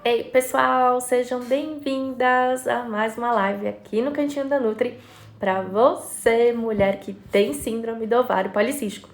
Ei, pessoal, sejam bem-vindas a mais uma live aqui no Cantinho da Nutri para você, mulher que tem síndrome do ovário policístico.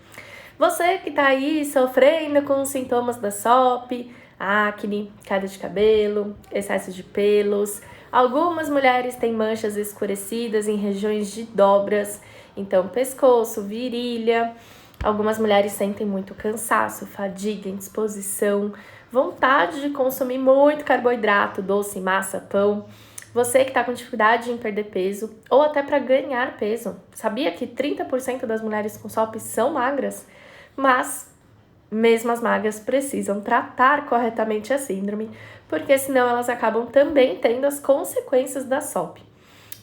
Você que tá aí sofrendo com os sintomas da SOP, acne, queda de cabelo, excesso de pelos. Algumas mulheres têm manchas escurecidas em regiões de dobras, então pescoço, virilha. Algumas mulheres sentem muito cansaço, fadiga, indisposição, vontade de consumir muito carboidrato, doce, massa, pão. Você que está com dificuldade em perder peso ou até para ganhar peso. Sabia que 30% das mulheres com SOP são magras? Mas mesmo as magras precisam tratar corretamente a síndrome, porque senão elas acabam também tendo as consequências da SOP.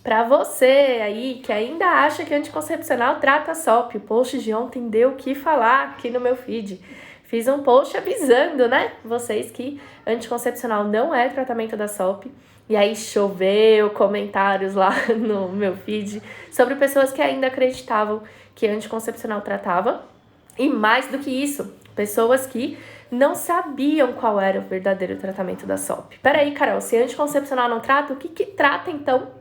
Para você aí que ainda acha que anticoncepcional trata a SOP, o post de ontem deu o que falar aqui no meu feed. Fiz um post avisando, né, vocês que anticoncepcional não é tratamento da SOP. E aí choveu comentários lá no meu feed sobre pessoas que ainda acreditavam que anticoncepcional tratava. E mais do que isso, pessoas que não sabiam qual era o verdadeiro tratamento da SOP. Peraí, Carol, se anticoncepcional não trata, o que trata então?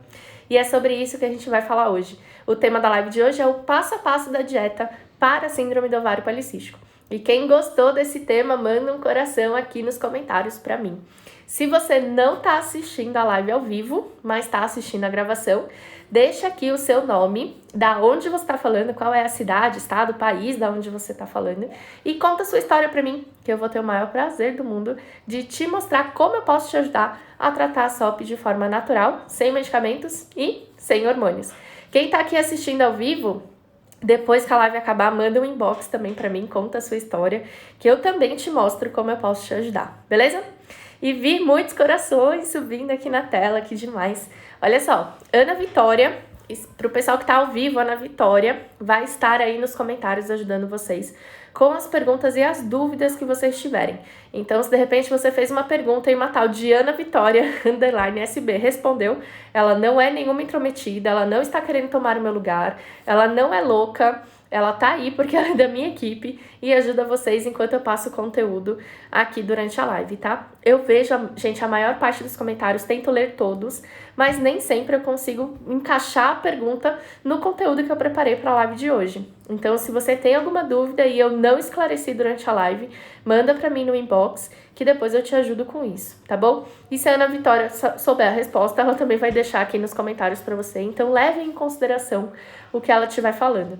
E é sobre isso que a gente vai falar hoje. O tema da live de hoje é o passo a passo da dieta para a síndrome do ovário policístico. E quem gostou desse tema, manda um coração aqui nos comentários para mim. Se você não está assistindo a live ao vivo, mas está assistindo a gravação, deixa aqui o seu nome, da onde você está falando, qual é a cidade, estado, país da onde você está falando, e conta a sua história para mim, que eu vou ter o maior prazer do mundo de te mostrar como eu posso te ajudar a tratar a SOP de forma natural, sem medicamentos e sem hormônios. Quem está aqui assistindo ao vivo, depois que a live acabar, manda um inbox também para mim, conta a sua história, que eu também te mostro como eu posso te ajudar, beleza? E vi muitos corações subindo aqui na tela, que demais. Olha só, Ana Vitória, para o pessoal que está ao vivo, Ana Vitória vai estar aí nos comentários ajudando vocês com as perguntas e as dúvidas que vocês tiverem. Então, se de repente você fez uma pergunta e uma tal de Ana Vitória, _SB, respondeu, ela não é nenhuma intrometida, ela não está querendo tomar o meu lugar, ela não é louca, ela tá aí porque ela é da minha equipe e ajuda vocês enquanto eu passo conteúdo aqui durante a live, tá? Eu vejo, gente, a maior parte dos comentários, tento ler todos, mas nem sempre eu consigo encaixar a pergunta no conteúdo que eu preparei para a live de hoje. Então, se você tem alguma dúvida e eu não esclareci durante a live, manda para mim no inbox que depois eu te ajudo com isso, tá bom? E se a Ana Vitória souber a resposta, ela também vai deixar aqui nos comentários para você. Então, leve em consideração o que ela estiver falando.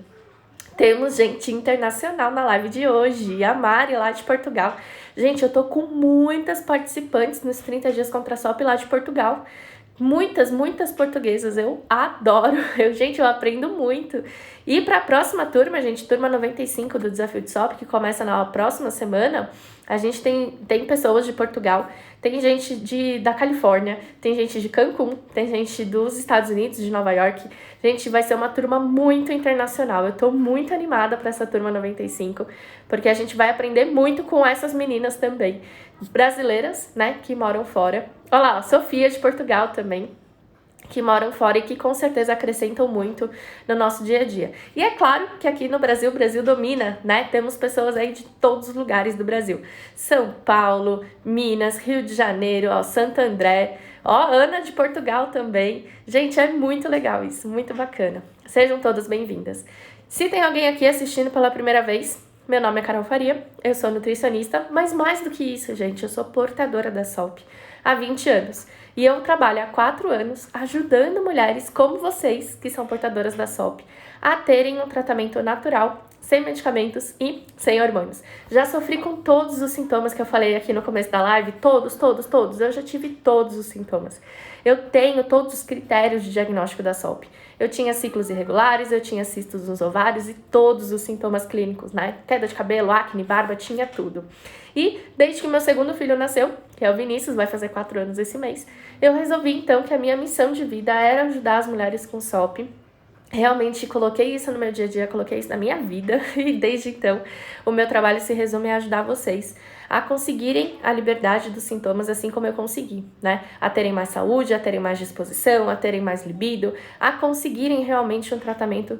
Temos gente internacional na live de hoje, a Mari lá de Portugal. Gente, eu tô com muitas participantes nos 30 dias contra a SOP lá de Portugal. Muitas portuguesas, eu adoro, gente, eu aprendo muito. E para a próxima turma, gente, turma 95 do Desafio de SOP, que começa na próxima semana, a gente tem pessoas de Portugal, tem gente da Califórnia, tem gente de Cancún, tem gente dos Estados Unidos, de Nova York. Gente, vai ser uma turma muito internacional. Eu tô muito animada para essa turma 95, porque a gente vai aprender muito com essas meninas também, brasileiras, né, que moram fora. Olha lá, a Sofia de Portugal também, que moram fora e que com certeza acrescentam muito no nosso dia a dia. E é claro que aqui no Brasil, o Brasil domina, né? Temos pessoas aí de todos os lugares do Brasil. São Paulo, Minas, Rio de Janeiro, ó, Santo André, ó, Ana de Portugal também. Gente, é muito legal isso, muito bacana. Sejam todas bem-vindas. Se tem alguém aqui assistindo pela primeira vez, meu nome é Carol Faria, eu sou nutricionista, mas mais do que isso, gente, eu sou portadora da SOP há 20 anos. E eu trabalho há 4 anos ajudando mulheres como vocês, que são portadoras da SOP, a terem um tratamento natural, sem medicamentos e sem hormônios. Já sofri com todos os sintomas que eu falei aqui no começo da live, todos. Eu já tive todos os sintomas. Eu tenho todos os critérios de diagnóstico da SOP. Eu tinha ciclos irregulares, eu tinha cistos nos ovários e todos os sintomas clínicos, né? Queda de cabelo, acne, barba, tinha tudo. E desde que meu segundo filho nasceu, que é o Vinícius, vai fazer 4 anos esse mês, eu resolvi então que a minha missão de vida era ajudar as mulheres com SOP realmente coloquei isso no meu dia a dia, coloquei isso na minha vida e desde então o meu trabalho se resume a ajudar vocês a conseguirem a liberdade dos sintomas assim como eu consegui, né? A terem mais saúde, a terem mais disposição, a terem mais libido, a conseguirem realmente um tratamento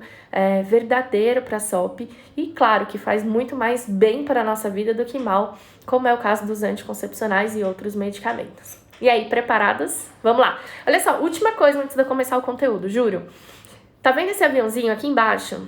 verdadeiro para a SOP e claro que faz muito mais bem para a nossa vida do que mal, como é o caso dos anticoncepcionais e outros medicamentos. E aí, preparadas? Vamos lá! Olha só, última coisa antes de eu começar o conteúdo, juro. Tá vendo esse aviãozinho aqui embaixo?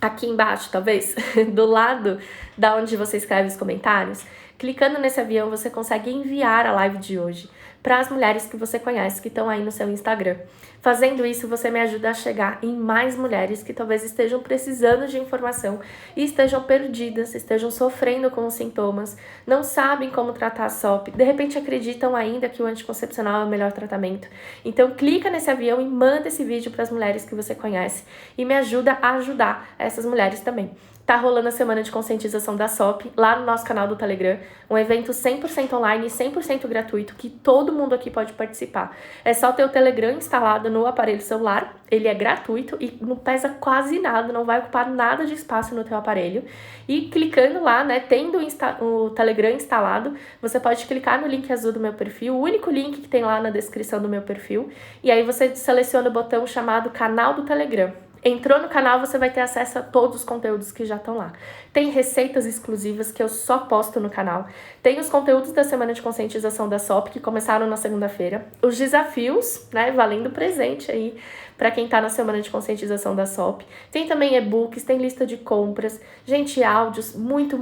Aqui embaixo, talvez, do lado da onde você escreve os comentários. Clicando nesse avião, você consegue enviar a live de hoje para as mulheres que você conhece que estão aí no seu Instagram. Fazendo isso, você me ajuda a chegar em mais mulheres que talvez estejam precisando de informação e estejam perdidas, estejam sofrendo com os sintomas, não sabem como tratar a SOP, de repente acreditam ainda que o anticoncepcional é o melhor tratamento. Então, clica nesse avião e manda esse vídeo para as mulheres que você conhece e me ajuda a ajudar essas mulheres também. Tá rolando a semana de conscientização da SOP lá no nosso canal do Telegram, um evento 100% online e 100% gratuito que todo mundo aqui pode participar. É só ter o Telegram instalado no aparelho celular, ele é gratuito e não pesa quase nada, não vai ocupar nada de espaço no teu aparelho. E clicando lá, né, tendo o Telegram instalado, você pode clicar no link azul do meu perfil, o único link que tem lá na descrição do meu perfil, e aí você seleciona o botão chamado Canal do Telegram. Entrou no canal, você vai ter acesso a todos os conteúdos que já estão lá. Tem receitas exclusivas que eu só posto no canal. Tem os conteúdos da semana de conscientização da SOP, que começaram na segunda-feira. Os desafios, né, valendo presente aí para quem tá na semana de conscientização da SOP. Tem também e-books, tem lista de compras, gente, áudios, muito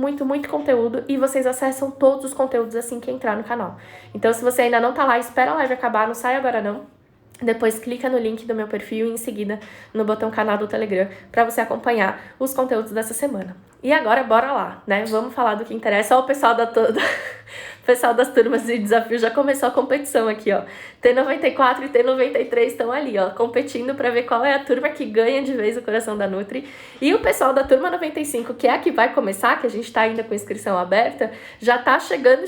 conteúdo. E vocês acessam todos os conteúdos assim que entrar no canal. Então, se você ainda não tá lá, espera a live acabar, não sai agora não. Depois clica no link do meu perfil e em seguida no botão canal do Telegram para você acompanhar os conteúdos dessa semana. E agora bora lá, né? Vamos falar do que interessa. Ó, o pessoal o pessoal das turmas de desafio já começou a competição aqui, ó. T94 e T93 estão ali, ó, competindo para ver qual é a turma que ganha de vez o coração da Nutri. E o pessoal da turma 95, que é a que vai começar, que a gente tá ainda com inscrição aberta, já tá chegando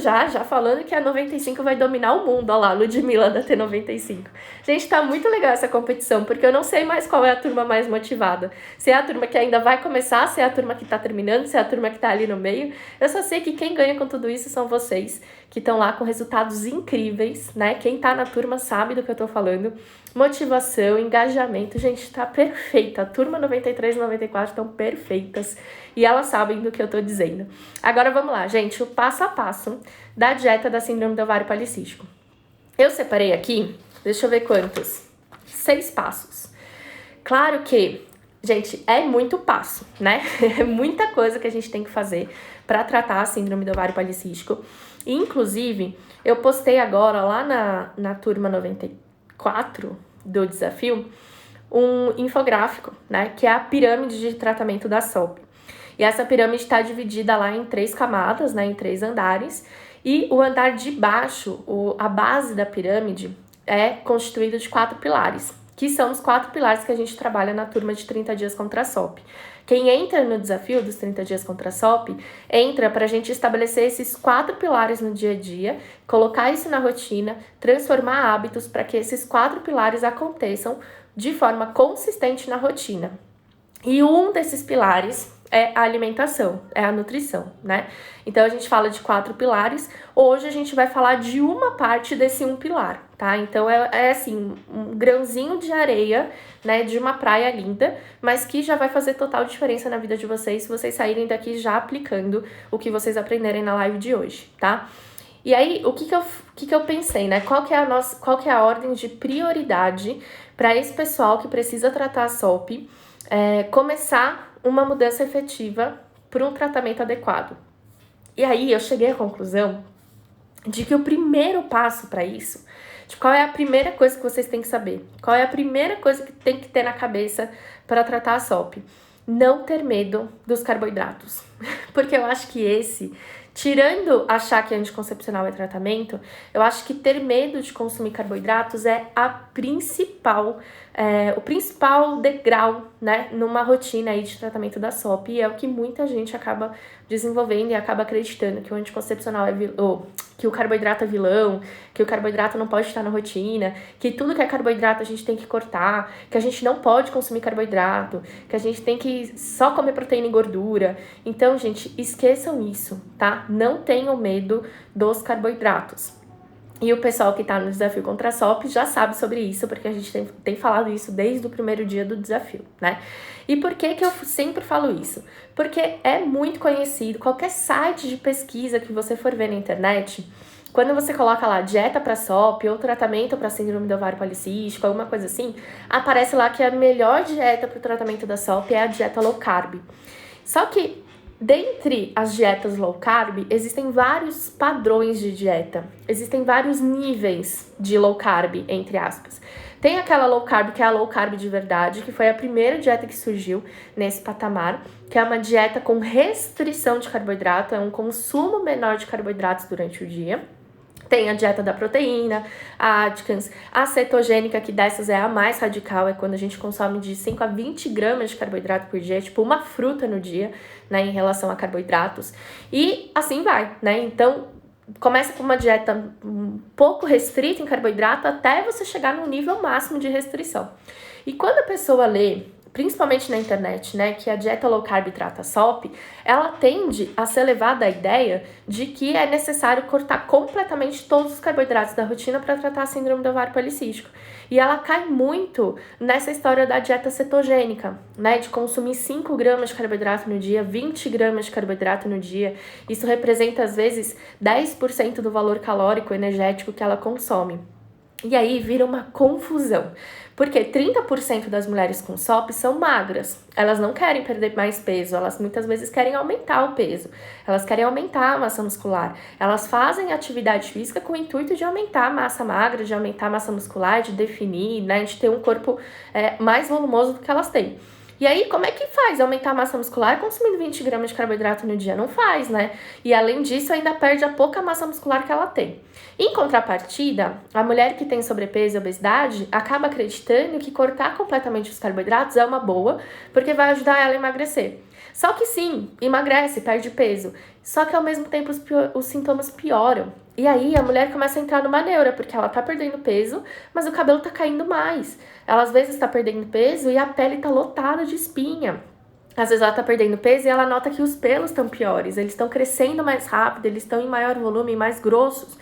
já falando que a 95 vai dominar o mundo. Ó lá, Ludmilla da T95. Gente, tá muito legal essa competição, porque eu não sei mais qual é a turma mais motivada. Se é a turma que ainda vai começar, se é a turma que tá terminando, se é a turma que tá ali no meio. Eu só sei que quem ganha com tudo isso são vocês, que estão lá com resultados incríveis, né? Quem tá na turma sabe do que eu tô falando. Motivação, engajamento, gente, tá perfeita. A turma 93 e 94 estão perfeitas e elas sabem do que eu tô dizendo. Agora vamos lá, gente, o passo a passo da dieta da síndrome do ovário policístico. Eu separei aqui, deixa eu ver quantos, 6 passos. Claro que, gente, é muito passo, né? É muita coisa que a gente tem que fazer para tratar a síndrome do ovário policístico. E, inclusive, eu postei agora lá na turma 94 do desafio um infográfico, né? Que é a pirâmide de tratamento da SOP. E essa pirâmide está dividida lá em 3 camadas, né? Em 3 andares. E o andar de baixo, a base da pirâmide, é constituído de 4 pilares, que são os 4 pilares que a gente trabalha na turma de 30 dias contra a SOP. Quem entra no desafio dos 30 dias contra a SOP, entra para a gente estabelecer esses 4 pilares no dia a dia, colocar isso na rotina, transformar hábitos para que esses 4 pilares aconteçam de forma consistente na rotina. E um desses pilares é a alimentação, é a nutrição, né? Então a gente fala de 4 pilares, hoje a gente vai falar de uma parte desse um pilar, tá? Então é assim, um grãozinho de areia, né, de uma praia linda, mas que já vai fazer total diferença na vida de vocês se vocês saírem daqui já aplicando o que vocês aprenderem na live de hoje, tá? E aí, o que eu pensei, né? Qual que é a ordem de prioridade para esse pessoal que precisa tratar a SOP, começar uma mudança efetiva por um tratamento adequado. E aí eu cheguei à conclusão de que o primeiro passo para isso, de qual é a primeira coisa que vocês têm que saber, qual é a primeira coisa que tem que ter na cabeça para tratar a SOP, não ter medo dos carboidratos. Porque eu acho que tirando achar que anticoncepcional é tratamento, eu acho que ter medo de consumir carboidratos é o principal degrau, né, numa rotina aí de tratamento da SOP, e é o que muita gente acaba desenvolvendo e acaba acreditando que o anticoncepcional é que o carboidrato é vilão, que o carboidrato não pode estar na rotina, que tudo que é carboidrato a gente tem que cortar, que a gente não pode consumir carboidrato, que a gente tem que só comer proteína e gordura. Então, gente, esqueçam isso, tá? Não tenham medo dos carboidratos. E o pessoal que tá no desafio contra a SOP já sabe sobre isso, porque a gente tem falado isso desde o primeiro dia do desafio, né? E por que eu sempre falo isso? Porque é muito conhecido, qualquer site de pesquisa que você for ver na internet, quando você coloca lá dieta para SOP ou tratamento para síndrome do ovário policístico, alguma coisa assim, aparece lá que a melhor dieta para o tratamento da SOP é a dieta low carb. Só que dentre as dietas low carb, existem vários padrões de dieta, existem vários níveis de low carb, entre aspas. Tem aquela low carb que é a low carb de verdade, que foi a primeira dieta que surgiu nesse patamar, que é uma dieta com restrição de carboidrato, é um consumo menor de carboidratos durante o dia. Tem a dieta da proteína, a Atkins, a cetogênica, que dessas é a mais radical, é quando a gente consome de 5 a 20 gramas de carboidrato por dia, tipo uma fruta no dia, né, em relação a carboidratos. E assim vai, né? Então, começa com uma dieta um pouco restrita em carboidrato até você chegar no nível máximo de restrição. E quando a pessoa lê, principalmente na internet, né, que a dieta low carb trata SOP, ela tende a ser levada à ideia de que é necessário cortar completamente todos os carboidratos da rotina para tratar a síndrome do ovário policístico. E ela cai muito nessa história da dieta cetogênica, né, de consumir 5 gramas de carboidrato no dia, 20 gramas de carboidrato no dia. Isso representa, às vezes, 10% do valor calórico energético que ela consome. E aí vira uma confusão, porque 30% das mulheres com SOP são magras, elas não querem perder mais peso, elas muitas vezes querem aumentar o peso, elas querem aumentar a massa muscular, elas fazem atividade física com o intuito de aumentar a massa magra, de aumentar a massa muscular, de definir, né, de ter um corpo mais volumoso do que elas têm. E aí, como é que faz aumentar a massa muscular consumindo 20 gramas de carboidrato no dia? Não faz, né? E além disso, ainda perde a pouca massa muscular que ela tem. Em contrapartida, a mulher que tem sobrepeso e obesidade acaba acreditando que cortar completamente os carboidratos é uma boa, porque vai ajudar ela a emagrecer. Só que sim, emagrece, perde peso. Só que ao mesmo tempo os sintomas pioram. E aí a mulher começa a entrar numa neura, porque ela tá perdendo peso, mas o cabelo tá caindo mais. Ela às vezes tá perdendo peso e a pele tá lotada de espinha. Às vezes ela tá perdendo peso e ela nota que os pelos estão piores, eles estão crescendo mais rápido, eles estão em maior volume, mais grossos.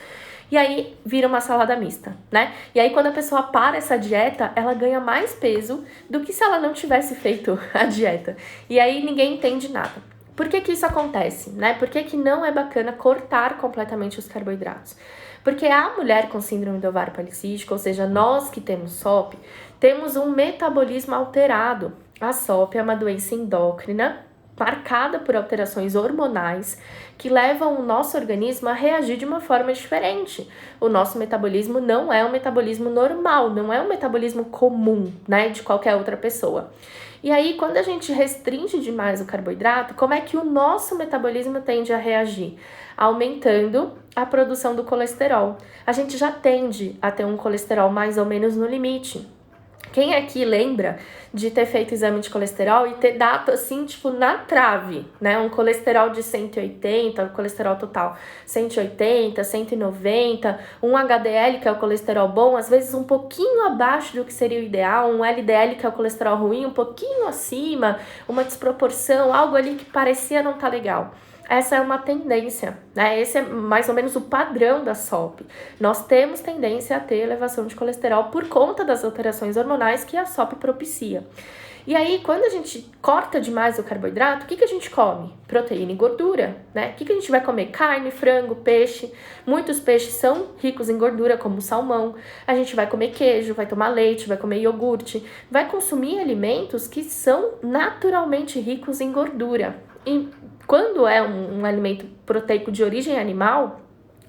E aí vira uma salada mista, né? E aí quando a pessoa para essa dieta, ela ganha mais peso do que se ela não tivesse feito a dieta. E aí ninguém entende nada. Por que isso acontece, né? Por que não é bacana cortar completamente os carboidratos? Porque a mulher com síndrome do ovário policístico, ou seja, nós que temos SOP, temos um metabolismo alterado. A SOP é uma doença endócrina marcada por alterações hormonais que levam o nosso organismo a reagir de uma forma diferente. O nosso metabolismo não é um metabolismo normal, não é um metabolismo comum, né, de qualquer outra pessoa. E aí, quando a gente restringe demais o carboidrato, como é que o nosso metabolismo tende a reagir? Aumentando a produção do colesterol. A gente já tende a ter um colesterol mais ou menos no limite. Quem aqui lembra de ter feito exame de colesterol e ter dado assim, tipo, na trave, né? Um colesterol de 180, o colesterol total 180, 190, um HDL, que é o colesterol bom, às vezes um pouquinho abaixo do que seria o ideal, um LDL, que é o colesterol ruim, um pouquinho acima, uma desproporção, algo ali que parecia não estar legal. Essa é uma tendência, né? Esse é mais ou menos o padrão da SOP. Nós temos tendência a ter elevação de colesterol por conta das alterações hormonais que a SOP propicia. E aí, quando a gente corta demais o carboidrato, o que a gente come? Proteína e gordura, né? O que a gente vai comer? Carne, frango, peixe. Muitos peixes são ricos em gordura, como o salmão. A gente vai comer queijo, vai tomar leite, vai comer iogurte. Vai consumir alimentos que são naturalmente ricos em gordura. E quando é um alimento proteico de origem animal,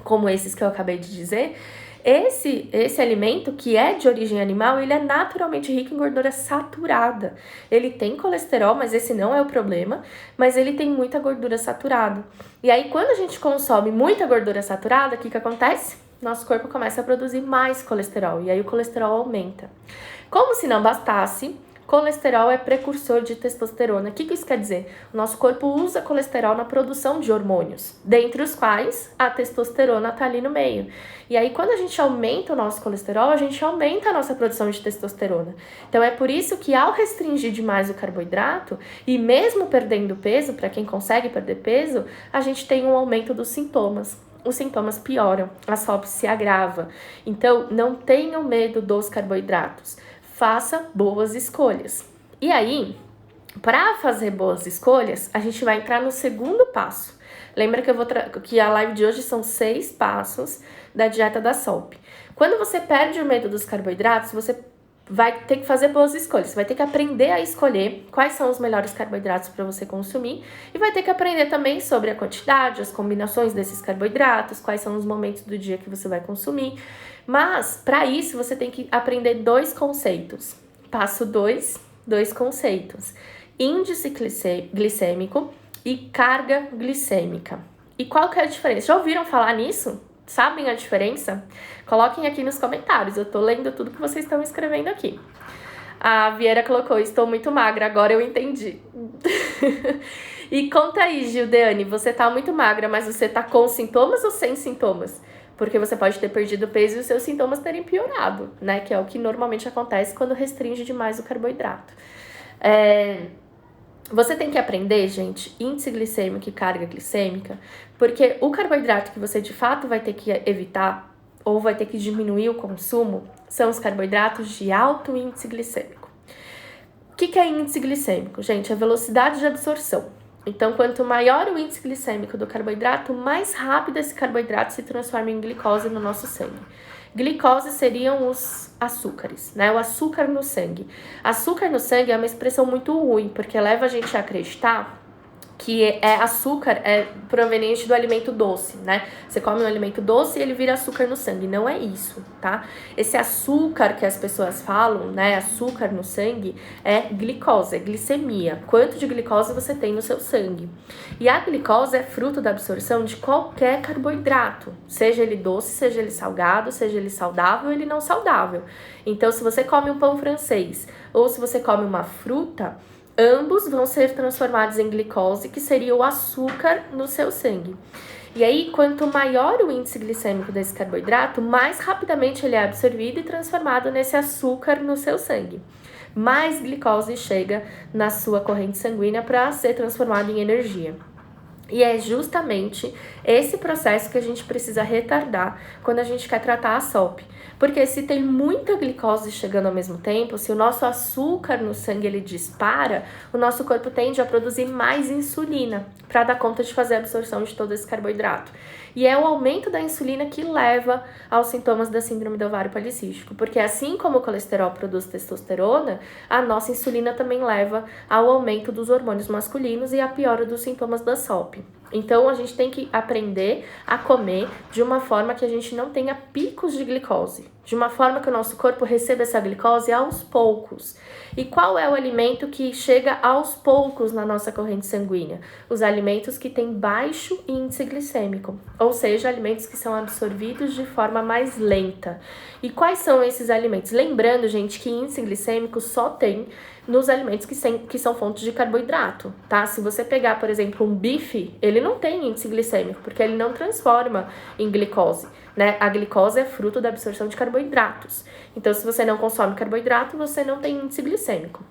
como esses que eu acabei de dizer, esse alimento que é de origem animal, ele é naturalmente rico em gordura saturada. Ele tem colesterol, mas esse não é o problema, mas ele tem muita gordura saturada. E aí, quando a gente consome muita gordura saturada, o que acontece? Nosso corpo começa a produzir mais colesterol, e aí o colesterol aumenta. Como se não bastasse, Colesterol é precursor de testosterona. O que isso quer dizer? O nosso corpo usa colesterol na produção de hormônios, dentre os quais a testosterona está ali no meio. E aí, quando a gente aumenta o nosso colesterol, a gente aumenta a nossa produção de testosterona. Então, é por isso que ao restringir demais o carboidrato, e mesmo perdendo peso, para quem consegue perder peso, a gente tem um aumento dos sintomas. Os sintomas pioram, a SOP se agrava. Então, não tenham medo dos carboidratos. Faça boas escolhas. E aí, para fazer boas escolhas, a gente vai entrar no segundo passo. Lembra que a live de hoje são 6 passos da dieta da SOP. Quando você perde o medo dos carboidratos, você vai ter que fazer boas escolhas. Você vai ter que aprender a escolher quais são os melhores carboidratos para você consumir e vai ter que aprender também sobre a quantidade, as combinações desses carboidratos, quais são os momentos do dia que você vai consumir. Mas, para isso, você tem que aprender 2 conceitos. Passo 2, 2 conceitos. Índice glicêmico e carga glicêmica. E qual que é a diferença? Já ouviram falar nisso? Sabem a diferença? Coloquem aqui nos comentários. Eu tô lendo tudo que vocês estão escrevendo aqui. A Vieira colocou, estou muito magra, agora eu entendi. E conta aí, Gildeane, você tá muito magra, mas você tá com sintomas ou sem sintomas? Porque você pode ter perdido peso e os seus sintomas terem piorado, né? Que é o que normalmente acontece quando restringe demais o carboidrato. Você tem que aprender, gente, índice glicêmico e carga glicêmica, porque o carboidrato que você de fato vai ter que evitar ou vai ter que diminuir o consumo são os carboidratos de alto índice glicêmico. O que é índice glicêmico? Gente, é velocidade de absorção. Então, quanto maior o índice glicêmico do carboidrato, mais rápido esse carboidrato se transforma em glicose no nosso sangue. Glicose seriam os açúcares, né? O açúcar no sangue. Açúcar no sangue é uma expressão muito ruim, porque leva a gente a acreditar que açúcar é proveniente do alimento doce, né? Você come um alimento doce e ele vira açúcar no sangue. Não é isso, tá? Esse açúcar que as pessoas falam, né? Açúcar no sangue é glicose, é glicemia. Quanto de glicose você tem no seu sangue. E a glicose é fruto da absorção de qualquer carboidrato. Seja ele doce, seja ele salgado, seja ele saudável ou ele não saudável. Então, se você come um pão francês ou se você come uma fruta, ambos vão ser transformados em glicose, que seria o açúcar no seu sangue. E aí, quanto maior o índice glicêmico desse carboidrato, mais rapidamente ele é absorvido e transformado nesse açúcar no seu sangue. Mais glicose chega na sua corrente sanguínea para ser transformado em energia. E é justamente esse processo que a gente precisa retardar quando a gente quer tratar a SOP. Porque se tem muita glicose chegando ao mesmo tempo, se o nosso açúcar no sangue ele dispara, o nosso corpo tende a produzir mais insulina para dar conta de fazer a absorção de todo esse carboidrato. E é o aumento da insulina que leva aos sintomas da síndrome do ovário policístico. Porque assim como o colesterol produz testosterona, a nossa insulina também leva ao aumento dos hormônios masculinos e à piora dos sintomas da SOP. Então, a gente tem que aprender a comer de uma forma que a gente não tenha picos de glicose. De uma forma que o nosso corpo receba essa glicose aos poucos. E qual é o alimento que chega aos poucos na nossa corrente sanguínea? Os alimentos que têm baixo índice glicêmico. Ou seja, alimentos que são absorvidos de forma mais lenta. E quais são esses alimentos? Lembrando, gente, que índice glicêmico só tem nos alimentos que são fontes de carboidrato, tá? Se você pegar, por exemplo, um bife, ele não tem índice glicêmico, porque ele não transforma em glicose, né? A glicose é fruto da absorção de carboidratos. Então, se você não consome carboidrato, você não tem índice glicêmico.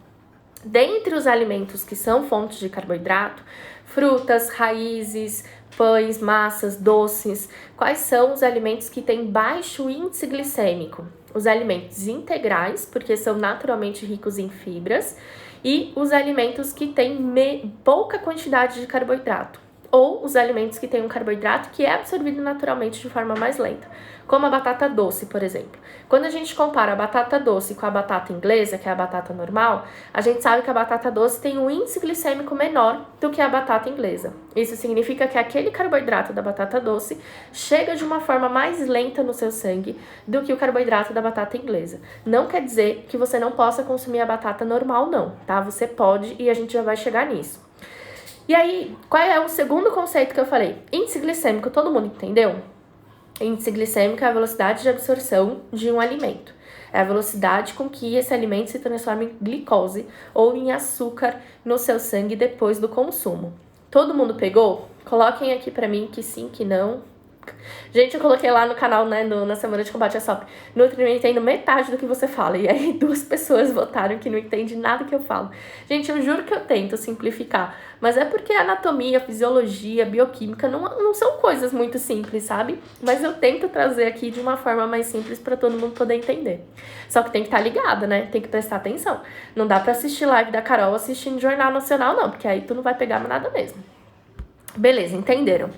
Dentre os alimentos que são fontes de carboidrato, frutas, raízes, pães, massas, doces, quais são os alimentos que têm baixo índice glicêmico? Os alimentos integrais, porque são naturalmente ricos em fibras, e os alimentos que têm pouca quantidade de carboidrato, ou os alimentos que têm um carboidrato que é absorvido naturalmente de forma mais lenta, como a batata doce, por exemplo. Quando a gente compara a batata doce com a batata inglesa, que é a batata normal, a gente sabe que a batata doce tem um índice glicêmico menor do que a batata inglesa. Isso significa que aquele carboidrato da batata doce chega de uma forma mais lenta no seu sangue do que o carboidrato da batata inglesa. Não quer dizer que você não possa consumir a batata normal, não, tá? Você pode e a gente já vai chegar nisso. E aí, qual é o segundo conceito que eu falei? Índice glicêmico, todo mundo entendeu? Índice glicêmico é a velocidade de absorção de um alimento. É a velocidade com que esse alimento se transforma em glicose ou em açúcar no seu sangue depois do consumo. Todo mundo pegou? Coloquem aqui pra mim que sim, que não. Gente, eu coloquei lá no canal, né, na semana de combate à SOP. Nutri, não entendo metade do que você fala. E aí 2 pessoas votaram que não entende nada que eu falo. Gente, eu juro que eu tento simplificar. Mas é porque anatomia, fisiologia, bioquímica não são coisas muito simples, sabe? Mas eu tento trazer aqui de uma forma mais simples para todo mundo poder entender. Só que tem que estar ligada, né? Tem que prestar atenção. Não dá pra assistir live da Carol assistindo Jornal Nacional, não. Porque aí tu não vai pegar nada mesmo. Beleza, entenderam?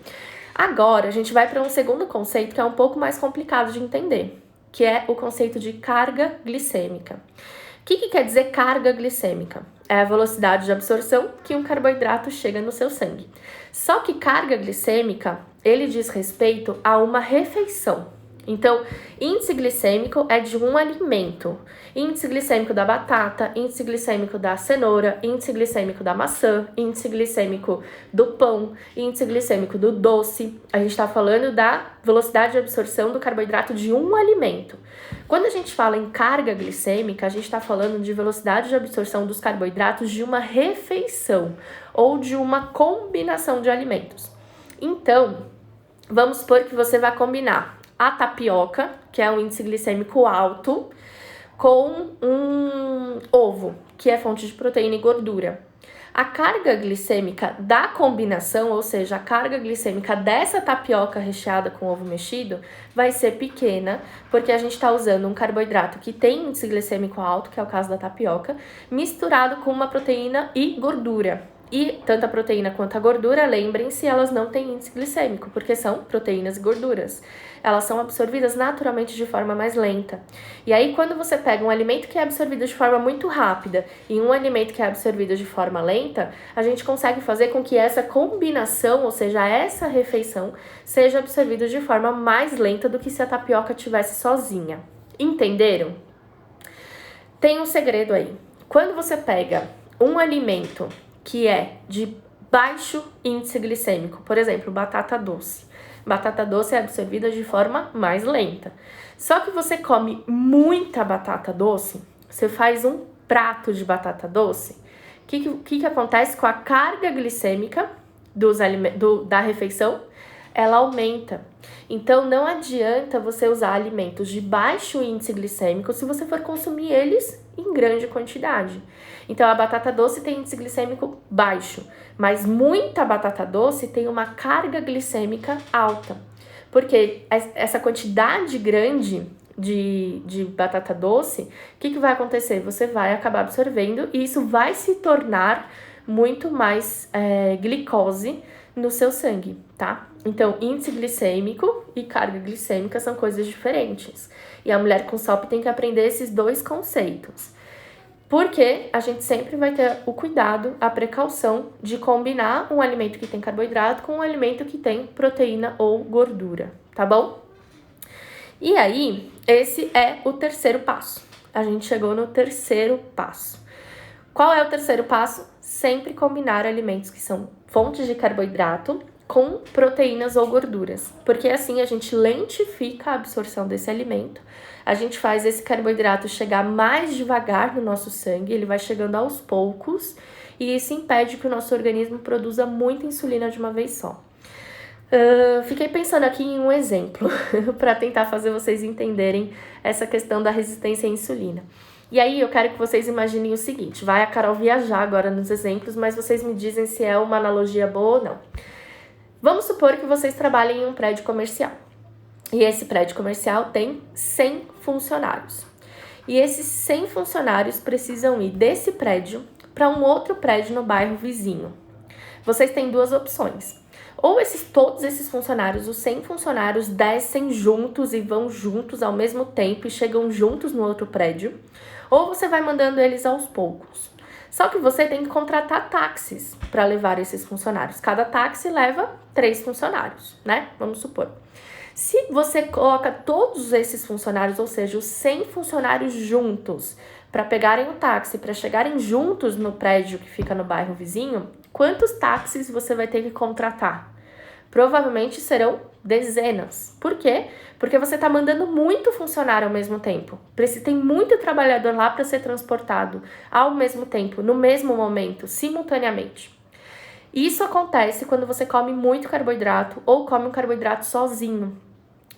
Agora, a gente vai para um segundo conceito que é um pouco mais complicado de entender, que é o conceito de carga glicêmica. O que quer dizer carga glicêmica? É a velocidade de absorção que um carboidrato chega no seu sangue. Só que carga glicêmica, ele diz respeito a uma refeição. Então, índice glicêmico é de um alimento. Índice glicêmico da batata, índice glicêmico da cenoura, índice glicêmico da maçã, índice glicêmico do pão, índice glicêmico do doce. A gente está falando da velocidade de absorção do carboidrato de um alimento. Quando a gente fala em carga glicêmica, a gente está falando de velocidade de absorção dos carboidratos de uma refeição ou de uma combinação de alimentos. Então, vamos supor que você vai combinar a tapioca, que é um índice glicêmico alto, com um ovo, que é fonte de proteína e gordura. A carga glicêmica da combinação, ou seja, a carga glicêmica dessa tapioca recheada com ovo mexido, vai ser pequena, porque a gente está usando um carboidrato que tem índice glicêmico alto, que é o caso da tapioca, misturado com uma proteína e gordura. E tanto a proteína quanto a gordura, lembrem-se, elas não têm índice glicêmico, porque são proteínas e gorduras. Elas são absorvidas naturalmente de forma mais lenta. E aí, quando você pega um alimento que é absorvido de forma muito rápida e um alimento que é absorvido de forma lenta, a gente consegue fazer com que essa combinação, ou seja, essa refeição, seja absorvida de forma mais lenta do que se a tapioca tivesse sozinha. Entenderam? Tem um segredo aí. Quando você pega um alimento que é de baixo índice glicêmico, por exemplo, batata doce. Batata doce é absorvida de forma mais lenta. Só que você come muita batata doce, você faz um prato de batata doce, o que acontece com a carga glicêmica da refeição? Ela aumenta. Então, não adianta você usar alimentos de baixo índice glicêmico se você for consumir eles em grande quantidade. Então, a batata doce tem índice glicêmico baixo, mas muita batata doce tem uma carga glicêmica alta. Porque essa quantidade grande de batata doce, o que vai acontecer? Você vai acabar absorvendo e isso vai se tornar muito mais glicose no seu sangue, tá? Então, índice glicêmico e carga glicêmica são coisas diferentes. E a mulher com SOP tem que aprender esses 2 conceitos. Porque a gente sempre vai ter o cuidado, a precaução de combinar um alimento que tem carboidrato com um alimento que tem proteína ou gordura, tá bom? E aí, esse é o terceiro passo. A gente chegou no terceiro passo. Qual é o terceiro passo? Sempre combinar alimentos que são fontes de carboidrato com proteínas ou gorduras, porque assim a gente lentifica a absorção desse alimento, a gente faz esse carboidrato chegar mais devagar no nosso sangue, ele vai chegando aos poucos e isso impede que o nosso organismo produza muita insulina de uma vez só. Fiquei pensando aqui em um exemplo para tentar fazer vocês entenderem essa questão da resistência à insulina. E aí eu quero que vocês imaginem o seguinte, vai a Carol viajar agora nos exemplos, mas vocês me dizem se é uma analogia boa ou não. Vamos supor que vocês trabalhem em um prédio comercial. E esse prédio comercial tem 100 funcionários. E esses 100 funcionários precisam ir desse prédio para um outro prédio no bairro vizinho. Vocês têm 2 opções. Ou todos esses funcionários, os 100 funcionários, descem juntos e vão juntos ao mesmo tempo e chegam juntos no outro prédio. Ou você vai mandando eles aos poucos. Só que você tem que contratar táxis para levar esses funcionários. Cada táxi leva 3 funcionários, né? Vamos supor. Se você coloca todos esses funcionários, ou seja, os 100 funcionários juntos, para pegarem o táxi, para chegarem juntos no prédio que fica no bairro vizinho, quantos táxis você vai ter que contratar? Provavelmente serão dezenas. Por quê? Porque você está mandando muito funcionário ao mesmo tempo. Tem muito trabalhador lá para ser transportado ao mesmo tempo, no mesmo momento, simultaneamente. Isso acontece quando você come muito carboidrato ou come um carboidrato sozinho.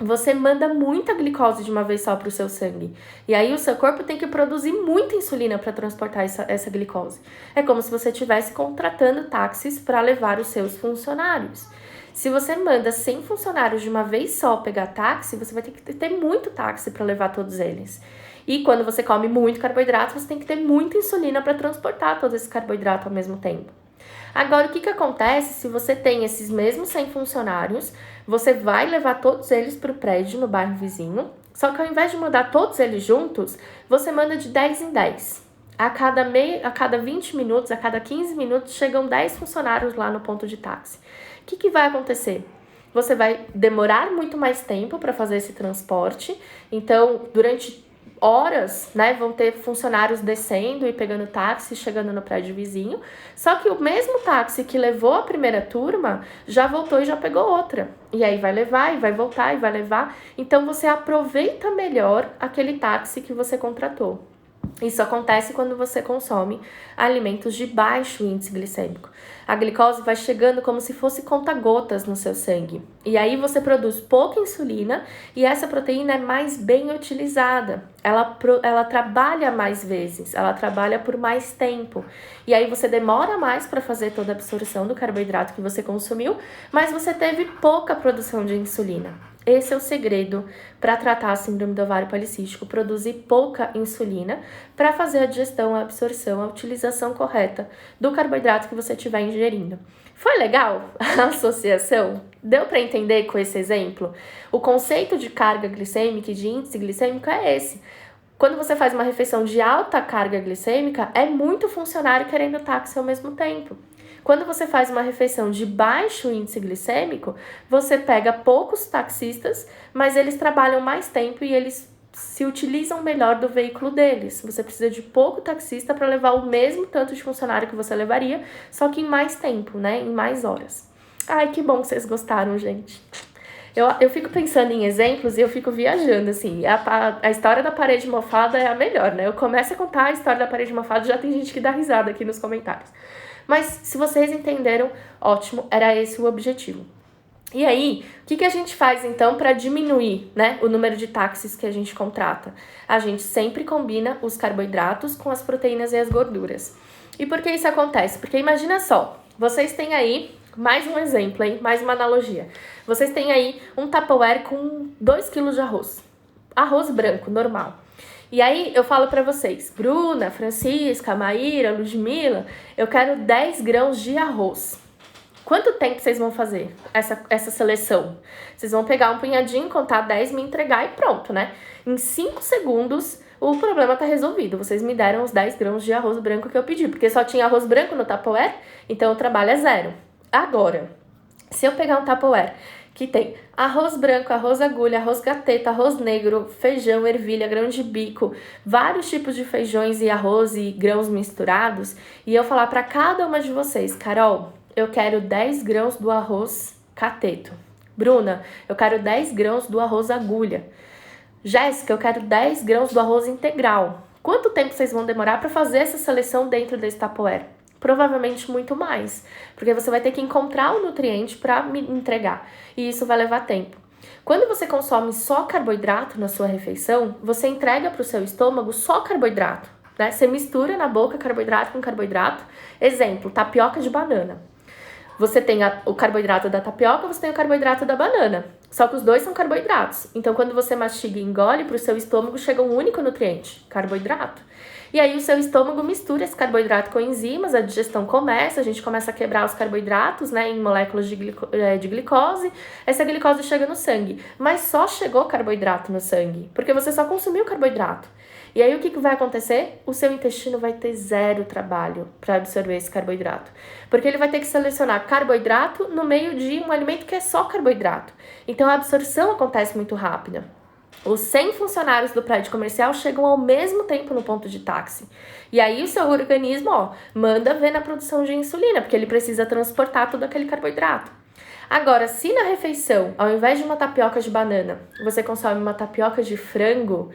Você manda muita glicose de uma vez só para o seu sangue. E aí o seu corpo tem que produzir muita insulina para transportar essa glicose. É como se você estivesse contratando táxis para levar os seus funcionários. Se você manda 100 funcionários de uma vez só pegar táxi, você vai ter que ter muito táxi para levar todos eles. E quando você come muito carboidrato, você tem que ter muita insulina para transportar todo esse carboidrato ao mesmo tempo. Agora, o que acontece se você tem esses mesmos 100 funcionários, você vai levar todos eles para o prédio no bairro vizinho, só que ao invés de mandar todos eles juntos, você manda de 10 em 10. A cada 20 minutos, a cada 15 minutos, chegam 10 funcionários lá no ponto de táxi. O que vai acontecer? Você vai demorar muito mais tempo para fazer esse transporte, então, durante horas, né, vão ter funcionários descendo e pegando táxi, chegando no prédio vizinho, só que o mesmo táxi que levou a primeira turma já voltou e já pegou outra, e aí vai levar, e vai voltar, e vai levar, então você aproveita melhor aquele táxi que você contratou. Isso acontece quando você consome alimentos de baixo índice glicêmico. A glicose vai chegando como se fosse conta-gotas no seu sangue. E aí você produz pouca insulina e essa proteína é mais bem utilizada. Ela trabalha mais vezes, ela trabalha por mais tempo. E aí você demora mais para fazer toda a absorção do carboidrato que você consumiu, mas você teve pouca produção de insulina. Esse é o segredo para tratar a síndrome do ovário policístico, produzir pouca insulina para fazer a digestão, a absorção, a utilização correta do carboidrato que você estiver ingerindo. Foi legal a associação? Deu para entender com esse exemplo? O conceito de carga glicêmica e de índice glicêmico é esse. Quando você faz uma refeição de alta carga glicêmica, é muito funcionário querendo táxi ao mesmo tempo. Quando você faz uma refeição de baixo índice glicêmico, você pega poucos taxistas, mas eles trabalham mais tempo e eles se utilizam melhor do veículo deles. Você precisa de pouco taxista para levar o mesmo tanto de funcionário que você levaria, só que em mais tempo, né? Em mais horas. Ai, que bom que vocês gostaram, gente. Eu fico pensando em exemplos e eu fico viajando, assim. A história da parede mofada é a melhor, né? Eu começo a contar a história da parede mofada e já tem gente que dá risada aqui nos comentários. Mas se vocês entenderam, ótimo, era esse o objetivo. E aí, o que a gente faz então para diminuir, né, o número de táxis que a gente contrata? A gente sempre combina os carboidratos com as proteínas e as gorduras. E por que isso acontece? Porque imagina só, vocês têm aí, mais um exemplo, hein? Mais uma analogia. Vocês têm aí um Tupperware com 2 kg de arroz. Arroz branco, normal. E aí eu falo para vocês, Bruna, Francisca, Maíra, Ludmila, eu quero 10 grãos de arroz. Quanto tempo vocês vão fazer essa seleção? Vocês vão pegar um punhadinho, contar 10, me entregar e pronto, né? Em 5 segundos o problema tá resolvido. Vocês me deram os 10 grãos de arroz branco que eu pedi, porque só tinha arroz branco no Tupperware, então o trabalho é zero. Agora, se eu pegar um Tupperware que tem arroz branco, arroz agulha, arroz gateta, arroz negro, feijão, ervilha, grão de bico, vários tipos de feijões e arroz e grãos misturados, e eu falar para cada uma de vocês, Carol, eu quero 10 grãos do arroz cateto. Bruna, eu quero 10 grãos do arroz agulha. Jéssica, eu quero 10 grãos do arroz integral. Quanto tempo vocês vão demorar para fazer essa seleção dentro desse Tupperware? Provavelmente muito mais, porque você vai ter que encontrar o nutriente para me entregar, e isso vai levar tempo. Quando você consome só carboidrato na sua refeição, você entrega para o seu estômago só carboidrato, né? Você mistura na boca carboidrato com carboidrato. Exemplo, tapioca de banana. Você tem o carboidrato da tapioca, você tem o carboidrato da banana. Só que os dois são carboidratos. Então, quando você mastiga e engole, para o seu estômago chega um único nutriente, carboidrato. E aí o seu estômago mistura esse carboidrato com enzimas, a digestão começa, a gente começa a quebrar os carboidratos, né, em moléculas de glicose, essa glicose chega no sangue. Mas só chegou carboidrato no sangue, porque você só consumiu carboidrato. E aí o que vai acontecer? O seu intestino vai ter zero trabalho para absorver esse carboidrato. Porque ele vai ter que selecionar carboidrato no meio de um alimento que é só carboidrato. Então a absorção acontece muito rápida. Os 100 funcionários do prédio comercial chegam ao mesmo tempo no ponto de táxi. E aí o seu organismo, manda ver na produção de insulina, porque ele precisa transportar todo aquele carboidrato. Agora, se na refeição, ao invés de uma tapioca de banana, você consome uma tapioca de frango,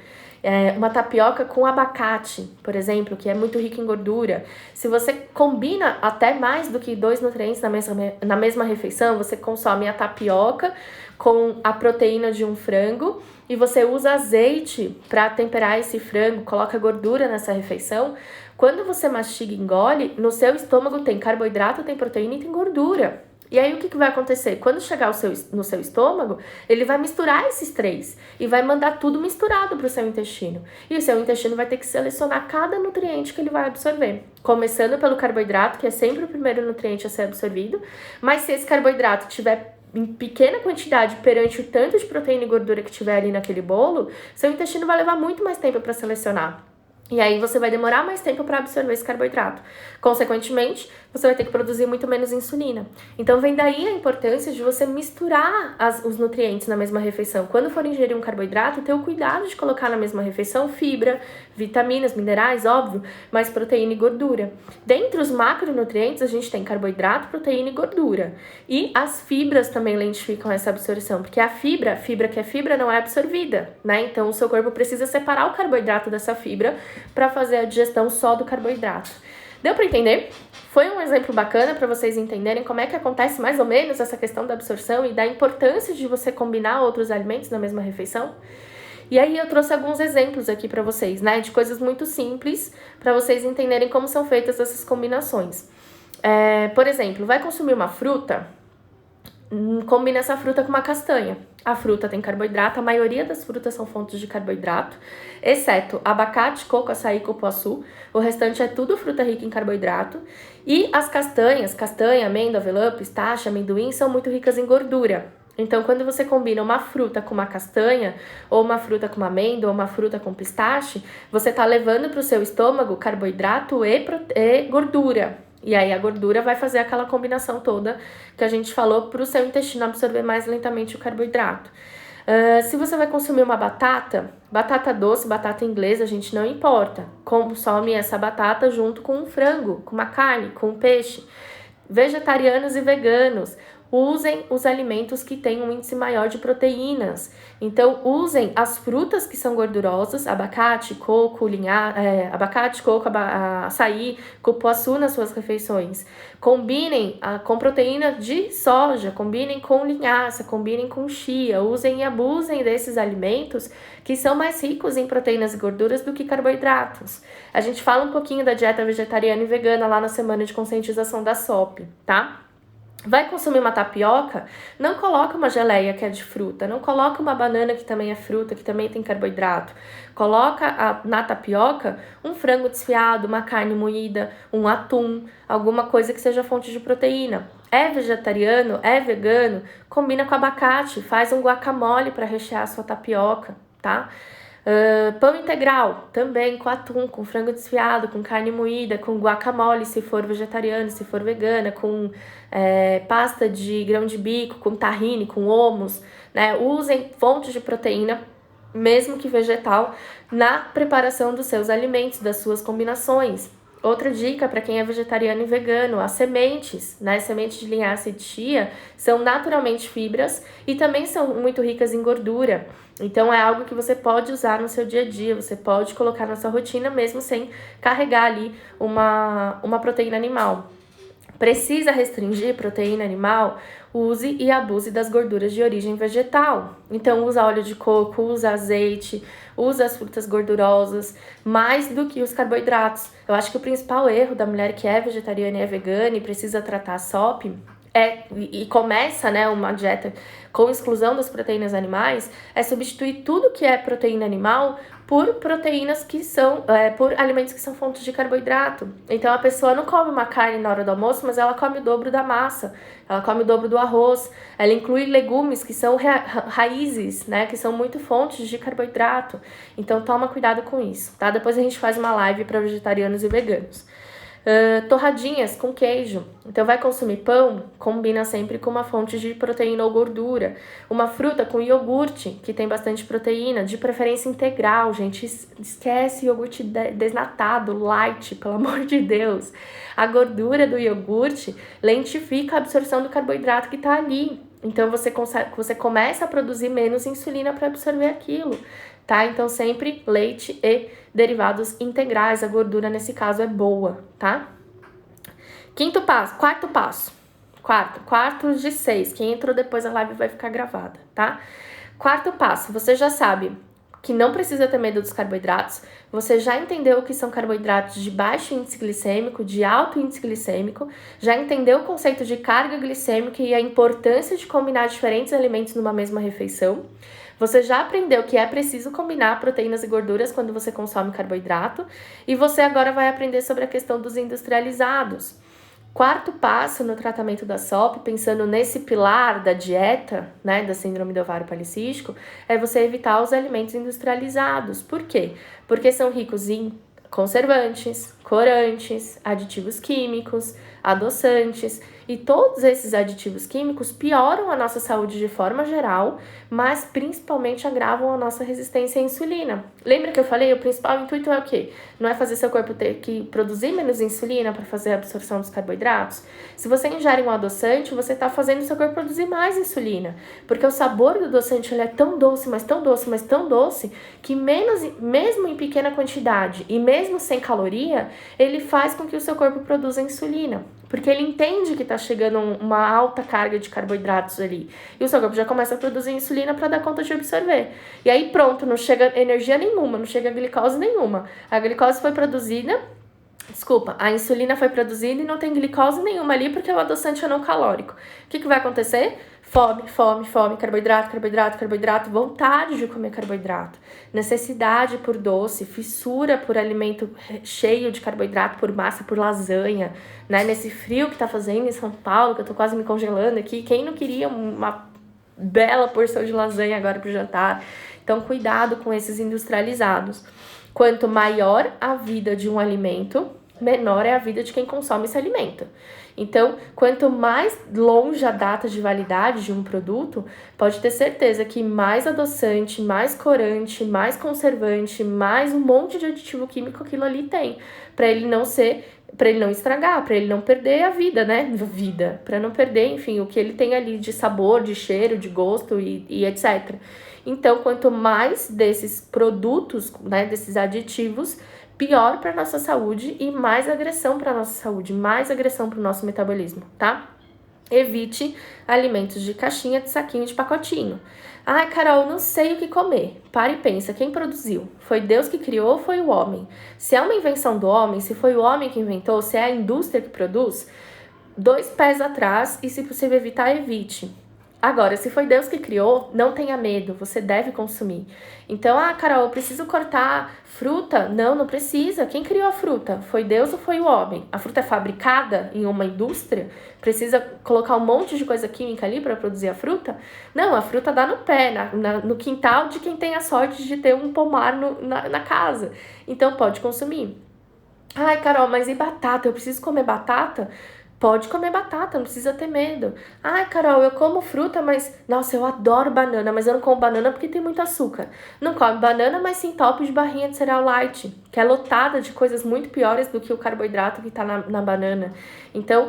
uma tapioca com abacate, por exemplo, que é muito rica em gordura, se você combina até mais do que 2 nutrientes na mesma refeição, você consome a tapioca com a proteína de um frango e você usa azeite para temperar esse frango, coloca gordura nessa refeição. Quando você mastiga e engole, no seu estômago tem carboidrato, tem proteína e tem gordura. E aí, o que vai acontecer? Quando chegar no seu estômago, ele vai misturar esses 3 e vai mandar tudo misturado para o seu intestino. E o seu intestino vai ter que selecionar cada nutriente que ele vai absorver. Começando pelo carboidrato, que é sempre o primeiro nutriente a ser absorvido. Mas se esse carboidrato tiver em pequena quantidade perante o tanto de proteína e gordura que tiver ali naquele bolo, seu intestino vai levar muito mais tempo para selecionar. E aí você vai demorar mais tempo para absorver esse carboidrato. Consequentemente, você vai ter que produzir muito menos insulina. Então vem daí a importância de você misturar os nutrientes na mesma refeição. Quando for ingerir um carboidrato, ter o cuidado de colocar na mesma refeição fibra, vitaminas, minerais, óbvio, mas proteína e gordura. Dentre os macronutrientes, a gente tem carboidrato, proteína e gordura. E as fibras também lentificam essa absorção, porque a fibra que é fibra não é absorvida, né? Então o seu corpo precisa separar o carboidrato dessa fibra para fazer a digestão só do carboidrato. Deu para entender? Foi um exemplo bacana para vocês entenderem como é que acontece mais ou menos essa questão da absorção e da importância de você combinar outros alimentos na mesma refeição? E aí eu trouxe alguns exemplos aqui para vocês, né, de coisas muito simples para vocês entenderem como são feitas essas combinações. Por exemplo, vai consumir uma fruta? Combina essa fruta com uma castanha. A fruta tem carboidrato, a maioria das frutas são fontes de carboidrato, exceto abacate, coco, açaí, cupuaçu. O restante é tudo fruta rica em carboidrato. E as castanha, amêndoa, avelã, pistache, amendoim, são muito ricas em gordura. Então, quando você combina uma fruta com uma castanha, ou uma fruta com uma amêndoa, ou uma fruta com pistache, você está levando para o seu estômago carboidrato e gordura. E aí a gordura vai fazer aquela combinação toda que a gente falou para o seu intestino absorver mais lentamente o carboidrato. Se você vai consumir uma batata doce, batata inglesa, a gente não importa. Consome essa batata junto com um frango, com uma carne, com um peixe. Vegetarianos e veganos, usem os alimentos que têm um índice maior de proteínas. Então, usem as frutas que são gordurosas, abacate, coco, açaí, cupuaçu nas suas refeições. Combinem com proteína de soja, combinem com linhaça, combinem com chia. Usem e abusem desses alimentos que são mais ricos em proteínas e gorduras do que carboidratos. A gente fala um pouquinho da dieta vegetariana e vegana lá na semana de conscientização da SOP, tá? Vai consumir uma tapioca? Não coloca uma geleia que é de fruta, não coloca uma banana que também é fruta, que também tem carboidrato. Coloca na tapioca um frango desfiado, uma carne moída, um atum, alguma coisa que seja fonte de proteína. É vegetariano? É vegano? Combina com abacate, faz um guacamole para rechear a sua tapioca, tá? Pão integral, também com atum, com frango desfiado, com carne moída, com guacamole, se for vegetariano, se for vegana, com pasta de grão de bico, com tahine, com hummus, né? Usem fontes de proteína, mesmo que vegetal, na preparação dos seus alimentos, das suas combinações. Outra dica para quem é vegetariano e vegano, as sementes, né? Sementes de linhaça e de chia são naturalmente fibras e também são muito ricas em gordura. Então é algo que você pode usar no seu dia a dia, você pode colocar na sua rotina mesmo sem carregar ali uma proteína animal. Precisa restringir proteína animal? Use e abuse das gorduras de origem vegetal. Então usa óleo de coco, usa azeite, usa as frutas gordurosas, mais do que os carboidratos. Eu acho que o principal erro da mulher que é vegetariana e é vegana e precisa tratar a SOP e começa, né, uma dieta com exclusão das proteínas animais, é substituir tudo que é proteína animal por proteínas que são, por alimentos que são fontes de carboidrato. Então a pessoa não come uma carne na hora do almoço, mas ela come o dobro da massa, ela come o dobro do arroz, ela inclui legumes que são raízes, né, que são muito fontes de carboidrato. Então toma cuidado com isso, tá? Depois a gente faz uma live para vegetarianos e veganos. Torradinhas com queijo. Então vai consumir pão, combina sempre com uma fonte de proteína ou gordura. Uma fruta com iogurte, que tem bastante proteína, de preferência integral, gente. Esquece iogurte desnatado, light, pelo amor de Deus. A gordura do iogurte lentifica a absorção do carboidrato que está ali. Então você começa a produzir menos insulina para absorver aquilo, tá? Então sempre leite e derivados integrais, a gordura nesse caso é boa, tá? Quarto de 6, quem entrou depois a live vai ficar gravada, tá? Quarto passo, você já sabe que não precisa ter medo dos carboidratos, você já entendeu o que são carboidratos de baixo índice glicêmico, de alto índice glicêmico, já entendeu o conceito de carga glicêmica e a importância de combinar diferentes alimentos numa mesma refeição. Você já aprendeu que é preciso combinar proteínas e gorduras quando você consome carboidrato, e você agora vai aprender sobre a questão dos industrializados. Quarto passo no tratamento da SOP, pensando nesse pilar da dieta, né, da síndrome do ovário policístico, é você evitar os alimentos industrializados. Por quê? Porque são ricos em conservantes, corantes, aditivos químicos, adoçantes, e todos esses aditivos químicos pioram a nossa saúde de forma geral, mas principalmente agravam a nossa resistência à insulina. Lembra que eu falei? O principal intuito é o quê? Não é fazer seu corpo ter que produzir menos insulina para fazer a absorção dos carboidratos? Se você ingere um adoçante, você está fazendo seu corpo produzir mais insulina, porque o sabor do adoçante ele é tão doce, mas tão doce, mas tão doce, que mesmo em pequena quantidade e mesmo sem caloria, ele faz com que o seu corpo produza insulina, porque ele entende que está chegando uma alta carga de carboidratos ali. E o seu corpo já começa a produzir insulina para dar conta de absorver. E aí pronto, não chega energia nenhuma, não chega glicose nenhuma. A glicose foi produzida, a insulina foi produzida e não tem glicose nenhuma ali porque o adoçante é não calórico. O que vai acontecer? Fome, carboidrato, vontade de comer carboidrato, necessidade por doce, fissura por alimento cheio de carboidrato, por massa, por lasanha, né? Nesse frio que tá fazendo em São Paulo, que eu tô quase me congelando aqui, quem não queria uma bela porção de lasanha agora pro jantar? Então, cuidado com esses industrializados. Quanto maior a vida de um alimento, menor é a vida de quem consome esse alimento. Então, quanto mais longe a data de validade de um produto, pode ter certeza que mais adoçante, mais corante, mais conservante, mais um monte de aditivo químico aquilo ali tem, para ele não estragar, para ele não perder a vida, né? Para não perder, enfim, o que ele tem ali de sabor, de cheiro, de gosto e etc. Então, quanto mais desses produtos, né, desses aditivos, pior para nossa saúde e mais agressão para nossa saúde, mais agressão para o nosso metabolismo, tá? Evite alimentos de caixinha, de saquinho, de pacotinho. Ai, Carol, não sei o que comer. Para e pensa, quem produziu? Foi Deus que criou ou foi o homem? Se é uma invenção do homem, se foi o homem que inventou, se é a indústria que produz, 2 pés atrás e, se possível evitar, evite. Agora, se foi Deus que criou, não tenha medo, você deve consumir. Então, Carol, eu preciso cortar fruta? Não precisa. Quem criou a fruta? Foi Deus ou foi o homem? A fruta é fabricada em uma indústria? Precisa colocar um monte de coisa química ali para produzir a fruta? Não, a fruta dá no pé, no quintal de quem tem a sorte de ter um pomar na casa. Então, pode consumir. Ai, Carol, mas e batata? Eu preciso comer batata? Pode comer batata, não precisa ter medo. Ai, Carol, eu como fruta, mas... Nossa, eu adoro banana, mas eu não como banana porque tem muito açúcar. Não come banana, mas se entope de barrinha de cereal light, que é lotada de coisas muito piores do que o carboidrato que tá na banana. Então,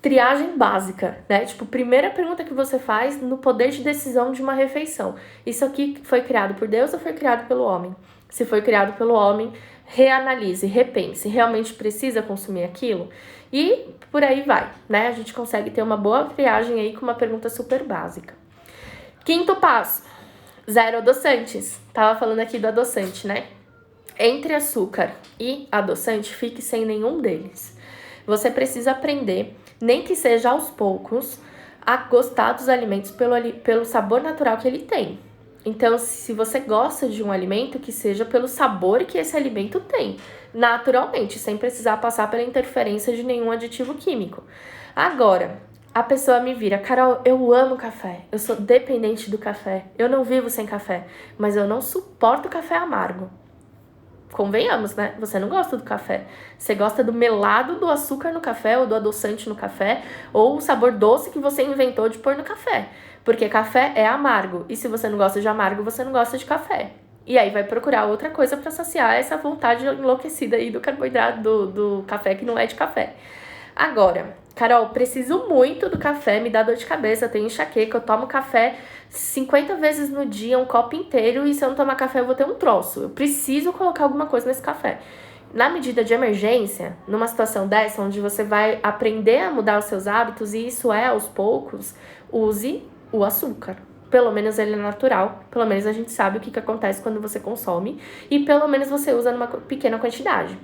triagem básica, né? Tipo, primeira pergunta que você faz no poder de decisão de uma refeição. Isso aqui foi criado por Deus ou foi criado pelo homem? Se foi criado pelo homem, reanalise, repense. Realmente precisa consumir aquilo? E por aí vai, né? A gente consegue ter uma boa triagem aí com uma pergunta super básica. Quinto passo, 0 adoçantes. Tava falando aqui do adoçante, né? Entre açúcar e adoçante, fique sem nenhum deles. Você precisa aprender, nem que seja aos poucos, a gostar dos alimentos pelo sabor natural que ele tem. Então, se você gosta de um alimento, que seja pelo sabor que esse alimento tem, naturalmente, sem precisar passar pela interferência de nenhum aditivo químico. Agora, a pessoa me vira, Carol, eu amo café, eu sou dependente do café, eu não vivo sem café, mas eu não suporto café amargo. convenhamos, né? Você não gosta do café. Você gosta do melado do açúcar no café, ou do adoçante no café, ou o sabor doce que você inventou de pôr no café. Porque café é amargo. E se você não gosta de amargo, você não gosta de café. E aí vai procurar outra coisa para saciar essa vontade enlouquecida aí do carboidrato do café que não é de café. Agora, Carol, preciso muito do café, me dá dor de cabeça, eu tenho enxaqueca, eu tomo café 50 vezes no dia, um copo inteiro, e se eu não tomar café eu vou ter um troço. Eu preciso colocar alguma coisa nesse café. Na medida de emergência, numa situação dessa, onde você vai aprender a mudar os seus hábitos, e isso é aos poucos, use o açúcar. Pelo menos ele é natural, pelo menos a gente sabe o que acontece quando você consome, e pelo menos você usa numa pequena quantidade.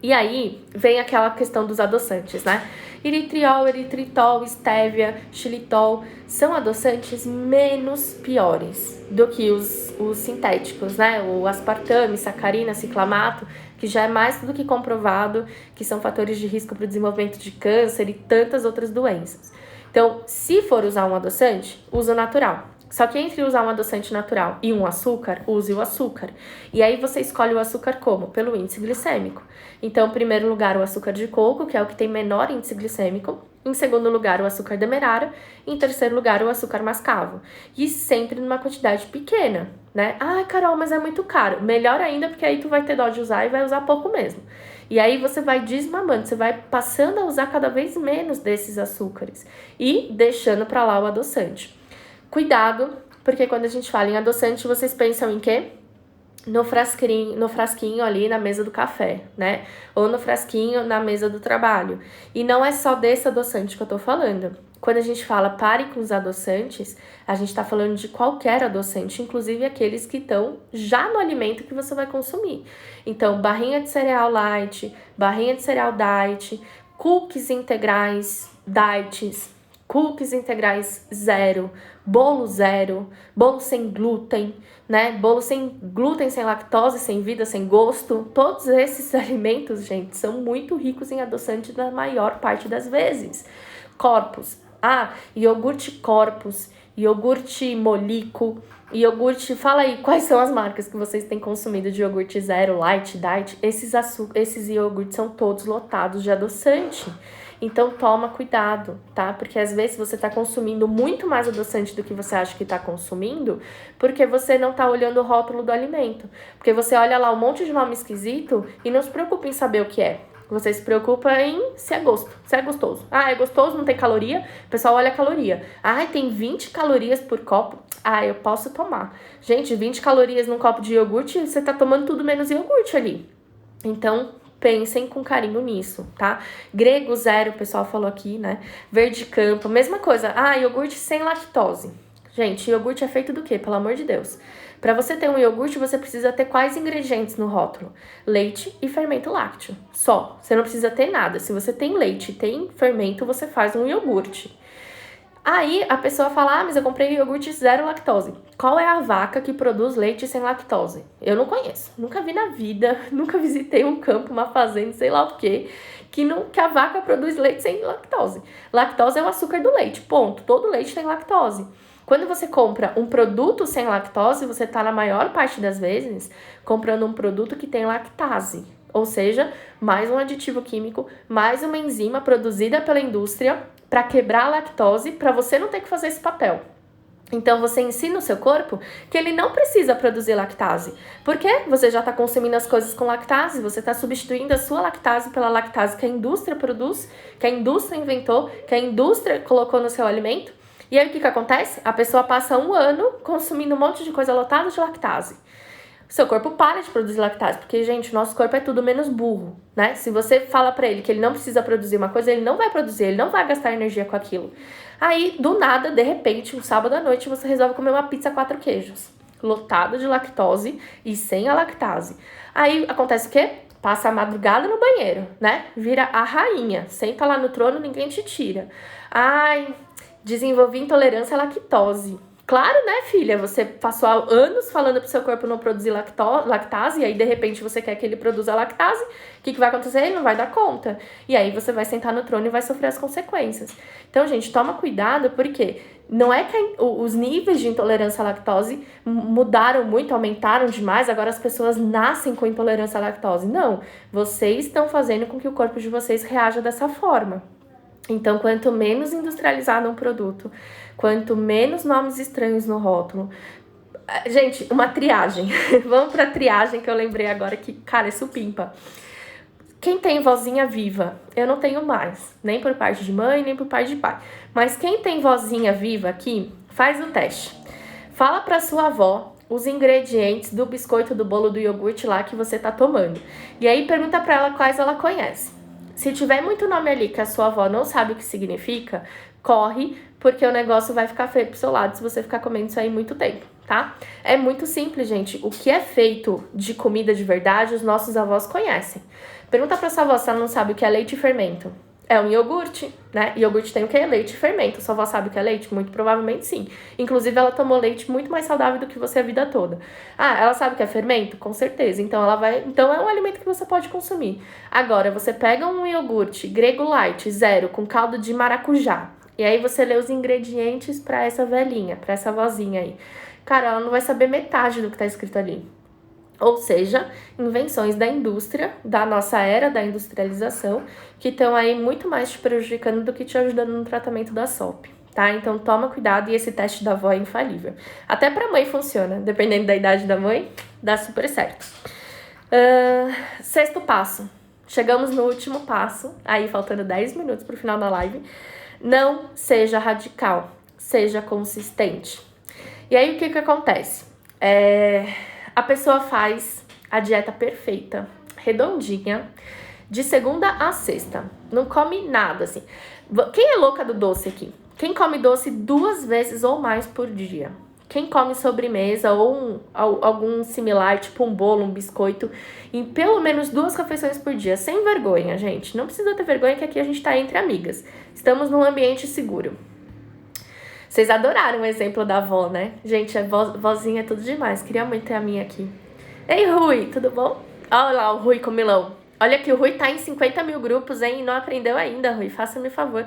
E aí, vem aquela questão dos adoçantes, né? Eritriol, eritritol, stevia, xilitol, são adoçantes menos piores do que os sintéticos, né? O aspartame, sacarina, ciclamato, que já é mais do que comprovado que são fatores de risco para o desenvolvimento de câncer e tantas outras doenças. Então, se for usar um adoçante, use o natural. Só que entre usar um adoçante natural e um açúcar, use o açúcar. E aí você escolhe o açúcar como? Pelo índice glicêmico. Então, em primeiro lugar, o açúcar de coco, que é o que tem menor índice glicêmico. Em segundo lugar, o açúcar demerara. Em terceiro lugar, o açúcar mascavo. E sempre numa quantidade pequena, né? Ah, Carol, mas é muito caro. Melhor ainda, porque aí tu vai ter dó de usar e vai usar pouco mesmo. E aí você vai desmamando, você vai passando a usar cada vez menos desses açúcares e deixando para lá o adoçante. Cuidado, porque quando a gente fala em adoçante, vocês pensam em quê? No frasquinho ali na mesa do café, né? Ou no frasquinho na mesa do trabalho. E não é só desse adoçante que eu tô falando. Quando a gente fala pare com os adoçantes, a gente tá falando de qualquer adoçante, inclusive aqueles que estão já no alimento que você vai consumir. Então, barrinha de cereal light, barrinha de cereal diet, cookies integrais diets, cookies integrais zero, bolo sem glúten, né? Bolo sem glúten, sem lactose, sem vida, sem gosto. Todos esses alimentos, gente, são muito ricos em adoçante na maior parte das vezes. Corpus. Iogurte Corpus, iogurte Molico, iogurte... Fala aí, quais são as marcas que vocês têm consumido de iogurte zero, light, diet? Esses iogurtes são todos lotados de adoçante. Então, toma cuidado, tá? Porque às vezes você tá consumindo muito mais adoçante do que você acha que tá consumindo, porque você não tá olhando o rótulo do alimento. Porque você olha lá um monte de nome esquisito e não se preocupa em saber o que é. Você se preocupa em se é gostoso. É gostoso, não tem caloria? O pessoal olha a caloria. Tem 20 calorias por copo? Eu posso tomar. Gente, 20 calorias num copo de iogurte, você tá tomando tudo menos iogurte ali. Então, pensem com carinho nisso, tá? Grego zero, o pessoal falou aqui, né? Verde Campo, mesma coisa. Iogurte sem lactose. Gente, iogurte é feito do quê? Pelo amor de Deus. Para você ter um iogurte, você precisa ter quais ingredientes no rótulo? Leite e fermento lácteo. Só. Você não precisa ter nada. Se você tem leite e tem fermento, você faz um iogurte. Aí a pessoa fala, mas eu comprei iogurte zero lactose. Qual é a vaca que produz leite sem lactose? Eu não conheço. Nunca vi na vida, nunca visitei um campo, uma fazenda, sei lá o quê, que a vaca produz leite sem lactose. Lactose é o açúcar do leite, ponto. Todo leite tem lactose. Quando você compra um produto sem lactose, você está, na maior parte das vezes, comprando um produto que tem lactase. Ou seja, mais um aditivo químico, mais uma enzima produzida pela indústria para quebrar a lactose, para você não ter que fazer esse papel. Então, você ensina o seu corpo que ele não precisa produzir lactase. Porque você já está consumindo as coisas com lactase, você está substituindo a sua lactase pela lactase que a indústria produz, que a indústria inventou, que a indústria colocou no seu alimento. E aí, o que acontece? A pessoa passa um ano consumindo um monte de coisa lotada de lactase. Seu corpo para de produzir lactase, porque, gente, o nosso corpo é tudo menos burro, né? Se você fala pra ele que ele não precisa produzir uma coisa, ele não vai produzir, ele não vai gastar energia com aquilo. Aí, do nada, de repente, um sábado à noite, você resolve comer uma pizza 4 queijos, lotada de lactose e sem a lactase. Aí, acontece o quê? Passa a madrugada no banheiro, né? Vira a rainha, senta lá no trono, ninguém te tira. Desenvolvi intolerância à lactose. Claro, né, filha? Você passou anos falando pro seu corpo não produzir lactase, e aí, de repente, você quer que ele produza lactase. O que vai acontecer? Ele não vai dar conta. E aí, você vai sentar no trono e vai sofrer as consequências. Então, gente, toma cuidado, porque não é que os níveis de intolerância à lactose mudaram muito, aumentaram demais, agora as pessoas nascem com intolerância à lactose. Não, vocês estão fazendo com que o corpo de vocês reaja dessa forma. Então, quanto menos industrializado um produto, quanto menos nomes estranhos no rótulo. Gente, uma triagem. Vamos pra triagem que eu lembrei agora que, cara, é supimpa. Quem tem vozinha viva, eu não tenho mais, nem por parte de mãe, nem por parte de pai. Mas quem tem vozinha viva aqui, faz o teste. Fala pra sua avó os ingredientes do biscoito, do bolo, do iogurte lá que você tá tomando. E aí pergunta pra ela quais ela conhece. Se tiver muito nome ali que a sua avó não sabe o que significa, corre, porque o negócio vai ficar feio pro seu lado se você ficar comendo isso aí muito tempo, tá? É muito simples, gente. O que é feito de comida de verdade, os nossos avós conhecem. Pergunta pra sua avó se ela não sabe o que é leite e fermento. É um iogurte, né? Iogurte tem o que? Leite e fermento. Sua avó sabe o que é leite? Muito provavelmente sim. Inclusive, ela tomou leite muito mais saudável do que você a vida toda. Ah, ela sabe o que é fermento? Com certeza. Então, então é um alimento que você pode consumir. Agora, você pega um iogurte Grego Light, 0, com caldo de maracujá. E aí, você lê os ingredientes pra essa velhinha, pra essa vozinha aí. Cara, ela não vai saber metade do que tá escrito ali. Ou seja, invenções da indústria, da nossa era da industrialização, que estão aí muito mais te prejudicando do que te ajudando no tratamento da SOP, tá? Então toma cuidado e esse teste da avó é infalível. Até pra mãe funciona, dependendo da idade da mãe, dá super certo. Sexto passo. Chegamos no último passo, aí faltando 10 minutos pro final da live. Não seja radical, seja consistente. E aí o que acontece? A pessoa faz a dieta perfeita, redondinha, de segunda a sexta. Não come nada, assim. Quem é louca do doce aqui? Quem come doce 2 vezes ou mais por dia? Quem come sobremesa ou algum similar, tipo um bolo, um biscoito, em pelo menos 2 refeições por dia? Sem vergonha, gente. Não precisa ter vergonha que aqui a gente tá entre amigas. Estamos num ambiente seguro. Vocês adoraram o exemplo da avó, né? Gente, a vozinha é tudo demais. Queria muito ter a minha aqui. Ei, Rui, tudo bom? Olha lá o Rui Comilão. Olha que o Rui tá em 50 mil grupos, hein? E não aprendeu ainda, Rui. Faça-me favor.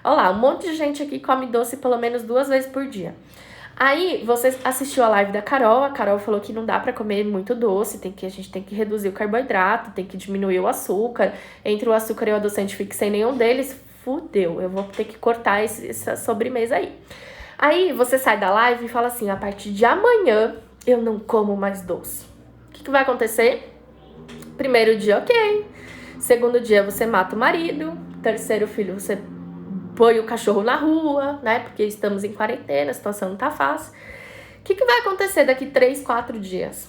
Olha lá, um monte de gente aqui come doce pelo menos 2 vezes por dia. Aí, você assistiu a live da Carol. A Carol falou que não dá pra comer muito doce. A gente tem que reduzir o carboidrato, tem que diminuir o açúcar. Entre o açúcar e o adoçante, fique sem nenhum deles. Fudeu, eu vou ter que cortar essa sobremesa aí. Aí você sai da live e fala assim, a partir de amanhã eu não como mais doce. O que vai acontecer? Primeiro dia, ok. Segundo dia você mata o marido. Terceiro filho, você põe o cachorro na rua, né? Porque estamos em quarentena, a situação não tá fácil. O que vai acontecer daqui 3, 4 dias?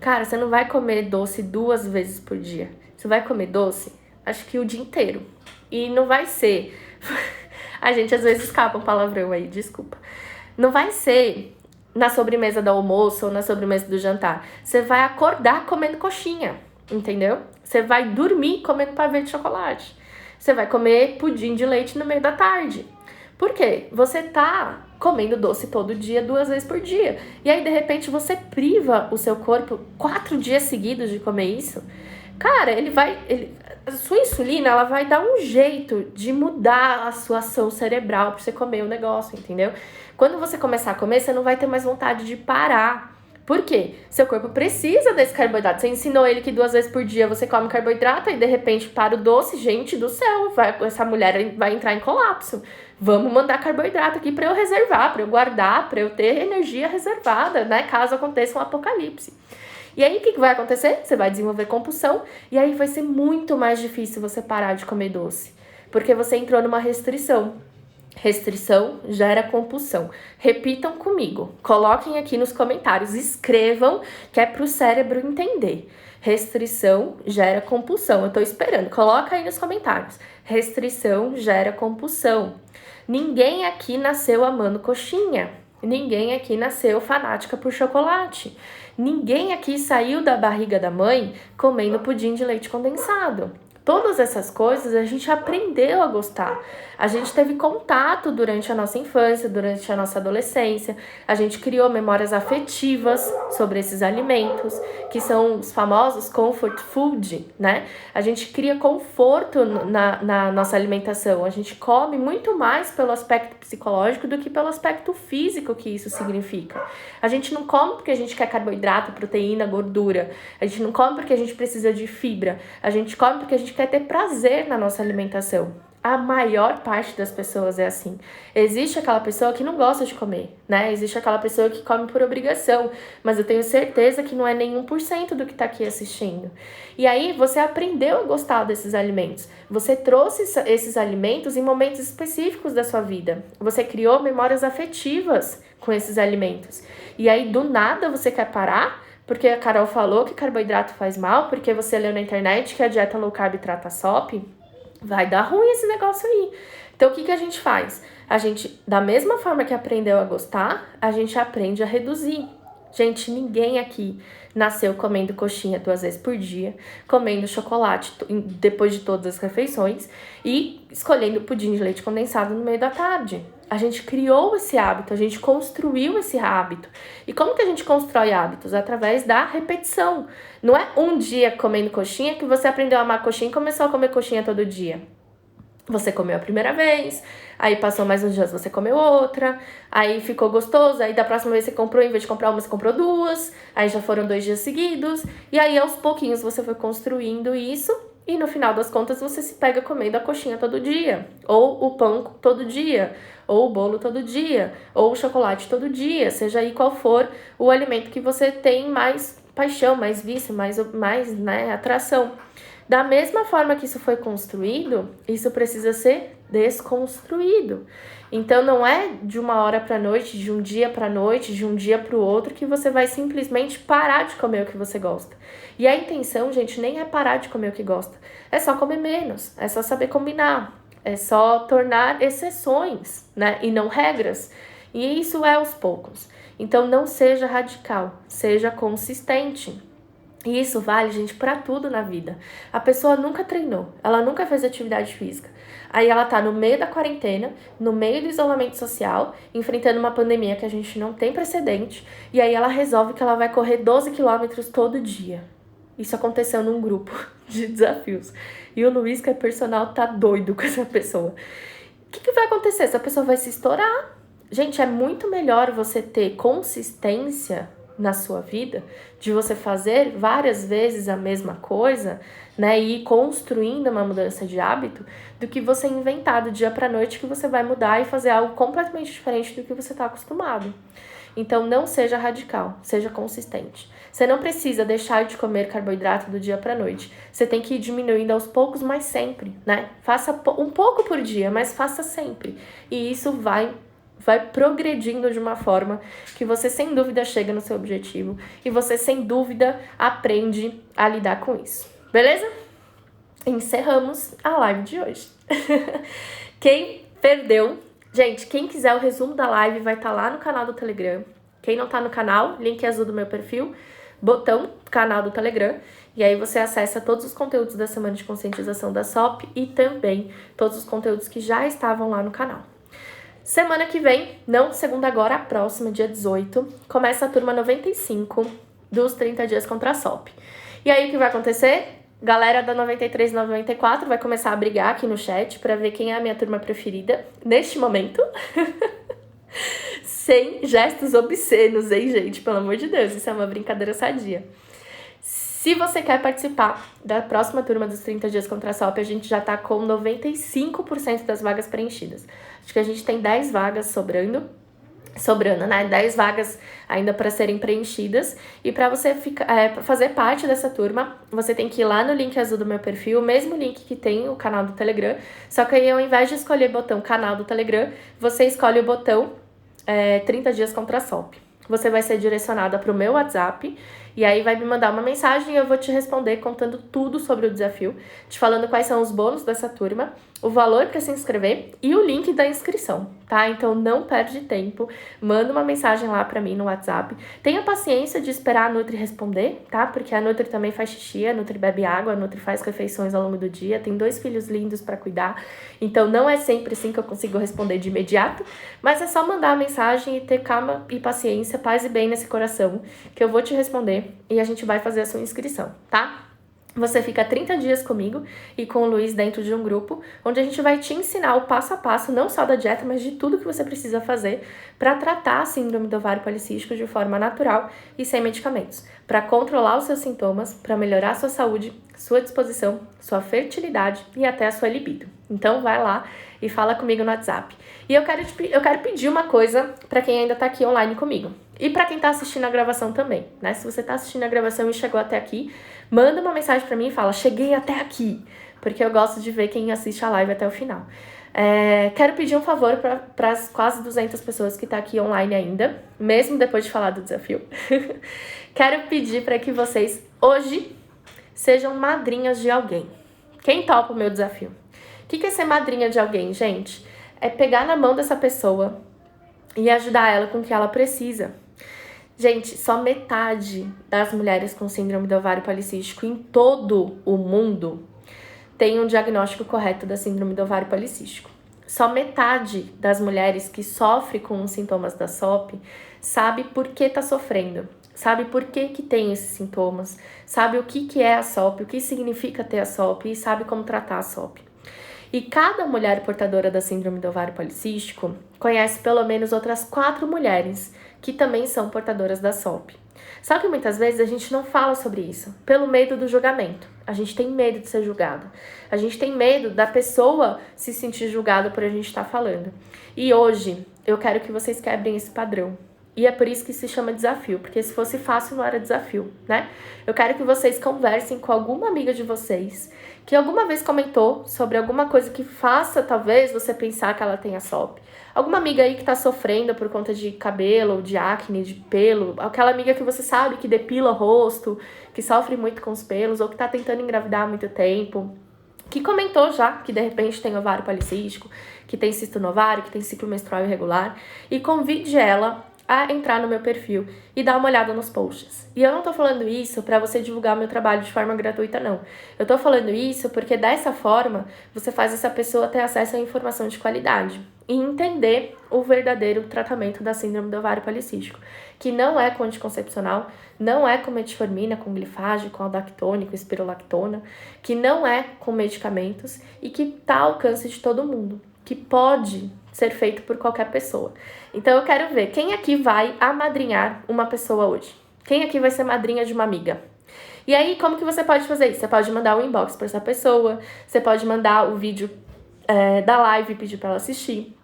Cara, você não vai comer doce 2 vezes por dia. Você vai comer doce, acho que o dia inteiro. E não vai ser... A gente às vezes escapa um palavrão aí, desculpa. Não vai ser na sobremesa do almoço ou na sobremesa do jantar. Você vai acordar comendo coxinha, entendeu? Você vai dormir comendo pavê de chocolate. Você vai comer pudim de leite no meio da tarde. Por quê? Você tá comendo doce todo dia, 2 vezes por dia. E aí, de repente, você priva o seu corpo 4 dias seguidos de comer isso. Cara, a sua insulina, ela vai dar um jeito de mudar a sua ação cerebral pra você comer o negócio, entendeu? Quando você começar a comer, você não vai ter mais vontade de parar. Por quê? Seu corpo precisa desse carboidrato. Você ensinou ele que 2 vezes por dia você come carboidrato e de repente para o doce, gente do céu, essa mulher vai entrar em colapso. Vamos mandar carboidrato aqui pra eu reservar, pra eu guardar, pra eu ter energia reservada, né? Caso aconteça um apocalipse. E aí, o que vai acontecer? Você vai desenvolver compulsão e aí vai ser muito mais difícil você parar de comer doce. Porque você entrou numa restrição. Restrição gera compulsão. Repitam comigo. Coloquem aqui nos comentários. Escrevam, que é pro cérebro entender. Restrição gera compulsão. Eu tô esperando. Coloca aí nos comentários. Restrição gera compulsão. Ninguém aqui nasceu amando coxinha. Ninguém aqui nasceu fanática por chocolate. Ninguém aqui saiu da barriga da mãe comendo pudim de leite condensado. Todas essas coisas a gente aprendeu a gostar. A gente teve contato durante a nossa infância, durante a nossa adolescência. A gente criou memórias afetivas sobre esses alimentos, que são os famosos comfort food, né? A gente cria conforto na nossa alimentação. A gente come muito mais pelo aspecto psicológico do que pelo aspecto físico que isso significa. A gente não come porque a gente quer carboidrato, proteína, gordura. A gente não come porque a gente precisa de fibra. A gente come porque a gente quer ter prazer na nossa alimentação. A maior parte das pessoas é assim. Existe aquela pessoa que não gosta de comer, né? Existe aquela pessoa que come por obrigação, mas eu tenho certeza que não é nem 1% do que tá aqui assistindo. E aí você aprendeu a gostar desses alimentos. Você trouxe esses alimentos em momentos específicos da sua vida. Você criou memórias afetivas com esses alimentos. E aí do nada você quer parar? Porque a Carol falou que carboidrato faz mal, porque você leu na internet que a dieta low carb trata SOP, vai dar ruim esse negócio aí. Então, o que a gente faz? A gente, da mesma forma que aprendeu a gostar, a gente aprende a reduzir. Gente, ninguém aqui nasceu comendo coxinha 2 vezes por dia, comendo chocolate depois de todas as refeições e escolhendo pudim de leite condensado no meio da tarde. A gente criou esse hábito, a gente construiu esse hábito. E como que a gente constrói hábitos? Através da repetição. Não é um dia comendo coxinha que você aprendeu a amar coxinha e começou a comer coxinha todo dia. Você comeu a primeira vez, aí passou mais uns dias, você comeu outra, aí ficou gostoso, aí da próxima vez você comprou, em vez de comprar uma, você comprou 2, aí já foram 2 dias seguidos, e aí aos pouquinhos você foi construindo isso, e no final das contas você se pega comendo a coxinha todo dia, ou o pão todo dia, ou o bolo todo dia, ou o chocolate todo dia, seja aí qual for o alimento que você tem mais paixão, mais vício, mais né, atração. Da mesma forma que isso foi construído, isso precisa ser desconstruído. Então não é de uma hora para noite, de um dia para noite, de um dia para o outro que você vai simplesmente parar de comer o que você gosta. E a intenção, gente, nem é parar de comer o que gosta. É só comer menos, é só saber combinar, é só tornar exceções, né, e não regras. E isso é aos poucos. Então não seja radical, seja consistente. E isso vale, gente, pra tudo na vida. A pessoa nunca treinou, ela nunca fez atividade física. Aí ela tá no meio da quarentena, no meio do isolamento social, enfrentando uma pandemia que a gente não tem precedente, e aí ela resolve que ela vai correr 12 quilômetros todo dia. Isso aconteceu num grupo de desafios. E o Luiz, que é personal, tá doido com essa pessoa. O que vai acontecer? Essa pessoa vai se estourar. Gente, é muito melhor você ter consistência na sua vida, de você fazer várias vezes a mesma coisa, né, e ir construindo uma mudança de hábito, do que você inventar do dia para noite que você vai mudar e fazer algo completamente diferente do que você está acostumado. Então não seja radical, seja consistente. Você não precisa deixar de comer carboidrato do dia para noite. Você tem que ir diminuindo aos poucos, mas sempre, né? Faça um pouco por dia, mas faça sempre. E isso vai progredindo de uma forma que você sem dúvida chega no seu objetivo e você sem dúvida aprende a lidar com isso. Beleza? Encerramos a live de hoje. Quem perdeu, gente, quem quiser o resumo da live vai estar lá no canal do Telegram. Quem não tá no canal, link azul do meu perfil, botão canal do Telegram, e aí você acessa todos os conteúdos da semana de conscientização da SOP e também todos os conteúdos que já estavam lá no canal. Semana que vem, não segunda agora, a próxima, dia 18, começa a turma 95 dos 30 dias contra a SOP. E aí o que vai acontecer? Galera da 93 e 94 vai começar a brigar aqui no chat pra ver quem é a minha turma preferida neste momento. Sem gestos obscenos, hein, gente? Pelo amor de Deus, isso é uma brincadeira sadia. Se você quer participar da próxima turma dos 30 dias contra a SOP, a gente já tá com 95% das vagas preenchidas. Acho que a gente tem 10 vagas sobrando, né? 10 vagas ainda para serem preenchidas. E para você fazer parte dessa turma, você tem que ir lá no link azul do meu perfil, o mesmo link que tem o canal do Telegram. Só que aí, ao invés de escolher o botão canal do Telegram, você escolhe o botão 30 dias contra a SOP. Você vai ser direcionada para o meu WhatsApp e aí vai me mandar uma mensagem e eu vou te responder contando tudo sobre o desafio, te falando quais são os bônus dessa turma o valor para se inscrever e o link da inscrição, tá? Então não perde tempo, manda uma mensagem lá para mim no WhatsApp. Tenha paciência de esperar a Nutri responder, tá? Porque a Nutri também faz xixi, a Nutri bebe água, a Nutri faz refeições ao longo do dia, tem 2 filhos lindos para cuidar. Então não é sempre assim que eu consigo responder de imediato, mas é só mandar a mensagem e ter calma e paciência, paz e bem nesse coração, que eu vou te responder e a gente vai fazer a sua inscrição, tá? Você fica 30 dias comigo e com o Luiz dentro de um grupo, onde a gente vai te ensinar o passo a passo, não só da dieta, mas de tudo que você precisa fazer para tratar a síndrome do ovário policístico de forma natural e sem medicamentos, para controlar os seus sintomas, para melhorar a sua saúde, sua disposição, sua fertilidade e até a sua libido. Então vai lá e fala comigo no WhatsApp. E eu quero pedir uma coisa para quem ainda está aqui online comigo. E para quem está assistindo a gravação também, né? Se você está assistindo a gravação e chegou até aqui, manda uma mensagem para mim e fala, cheguei até aqui, porque eu gosto de ver quem assiste a live até o final. Quero pedir um favor para as quase 200 pessoas que estão aqui online ainda, mesmo depois de falar do desafio. Quero pedir para que vocês, hoje, sejam madrinhas de alguém. Quem topa o meu desafio? O que é ser madrinha de alguém, gente? É pegar na mão dessa pessoa e ajudar ela com o que ela precisa. Gente, só metade das mulheres com síndrome do ovário policístico em todo o mundo tem um diagnóstico correto da síndrome do ovário policístico. Só metade das mulheres que sofrem com os sintomas da SOP sabe por que está sofrendo, sabe por que tem esses sintomas, sabe o que é a SOP, o que significa ter a SOP e sabe como tratar a SOP. E cada mulher portadora da síndrome do ovário policístico conhece pelo menos outras 4 mulheres que também são portadoras da SOP. Só que muitas vezes a gente não fala sobre isso, pelo medo do julgamento. A gente tem medo de ser julgado. A gente tem medo da pessoa se sentir julgada por a gente estar falando. E hoje eu quero que vocês quebrem esse padrão. E é por isso que se chama desafio, porque se fosse fácil não era desafio, né? Eu quero que vocês conversem com alguma amiga de vocês que alguma vez comentou sobre alguma coisa que faça, talvez, você pensar que ela tenha SOP. Alguma amiga aí que tá sofrendo por conta de cabelo, ou de acne, de pelo. Aquela amiga que você sabe que depila o rosto, que sofre muito com os pelos, ou que tá tentando engravidar há muito tempo. Que comentou já que de repente tem ovário policístico, que tem cisto no ovário, que tem ciclo menstrual irregular. E convide ela a entrar no meu perfil e dar uma olhada nos posts. E eu não tô falando isso para você divulgar meu trabalho de forma gratuita, não. Eu tô falando isso porque dessa forma você faz essa pessoa ter acesso a informação de qualidade e entender o verdadeiro tratamento da síndrome do ovário policístico, que não é com anticoncepcional, não é com metformina, com glifage, com aldactone, com espirolactona, que não é com medicamentos e que tá ao alcance de todo mundo, que pode ser feito por qualquer pessoa. Então eu quero ver quem aqui vai amadrinhar uma pessoa hoje. Quem aqui vai ser madrinha de uma amiga? E aí, como que você pode fazer isso? Você pode mandar um inbox para essa pessoa, você pode mandar o vídeo da live e pedir para ela assistir.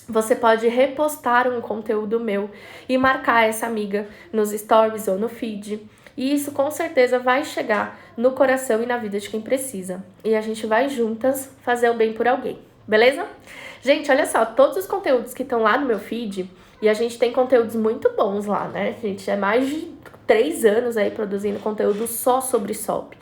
Você pode repostar um conteúdo meu e marcar essa amiga nos stories ou no feed. E isso com certeza vai chegar no coração e na vida de quem precisa. E a gente vai juntas fazer o bem por alguém. Beleza? Gente, olha só, todos os conteúdos que estão lá no meu feed, e a gente tem conteúdos muito bons lá, né? Gente, é mais de 3 anos aí produzindo conteúdo só sobre SOP.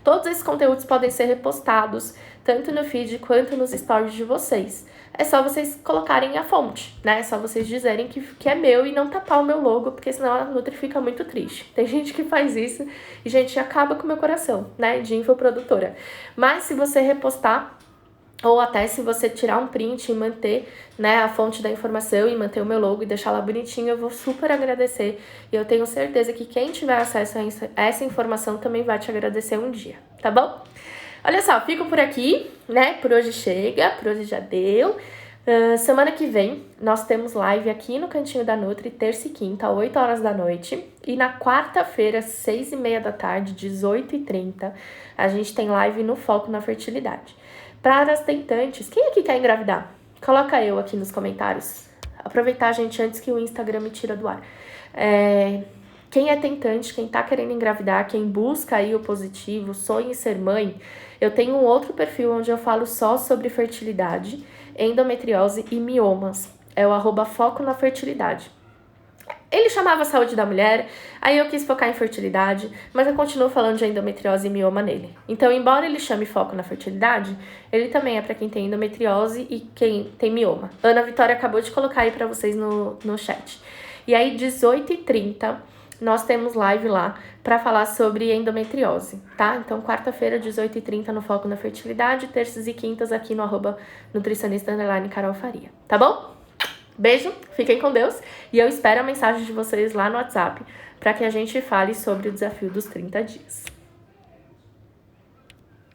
Todos esses conteúdos podem ser repostados, tanto no feed quanto nos stories de vocês. É só vocês colocarem a fonte, né? É só vocês dizerem que é meu e não tapar o meu logo, porque senão a Nutri fica muito triste. Tem gente que faz isso e, gente, acaba com o meu coração, né? De infoprodutora. Mas se você repostar, ou até se você tirar um print e manter, né, a fonte da informação e manter o meu logo e deixar lá bonitinho, eu vou super agradecer. E eu tenho certeza que quem tiver acesso a essa informação também vai te agradecer um dia, tá bom? Olha só, fico por aqui, né? Por hoje chega, por hoje já deu. Semana que vem nós temos live aqui no Cantinho da Nutri, terça e quinta, 8 horas da noite. E na quarta-feira, 6h30 da tarde, 18h30, a gente tem live no Foco na Fertilidade. Para as tentantes, quem aqui quer engravidar? Coloca eu aqui nos comentários. Aproveitar, gente, antes que o Instagram me tira do ar. Quem é tentante, quem tá querendo engravidar, quem busca aí o positivo, sonha em ser mãe, eu tenho um outro perfil onde eu falo só sobre fertilidade, endometriose e miomas. É o @foco na fertilidade. Ele chamava Saúde da Mulher, aí eu quis focar em fertilidade, mas eu continuo falando de endometriose e mioma nele. Então, embora ele chame foco na fertilidade, ele também é para quem tem endometriose e quem tem mioma. Ana Vitória acabou de colocar aí para vocês no chat. E aí, 18h30, nós temos live lá para falar sobre endometriose, tá? Então, quarta-feira, 18h30, no Foco na Fertilidade, terças e quintas aqui no @nutricionista_Carol Faria, tá bom? Beijo, fiquem com Deus e eu espero a mensagem de vocês lá no WhatsApp para que a gente fale sobre o desafio dos 30 dias.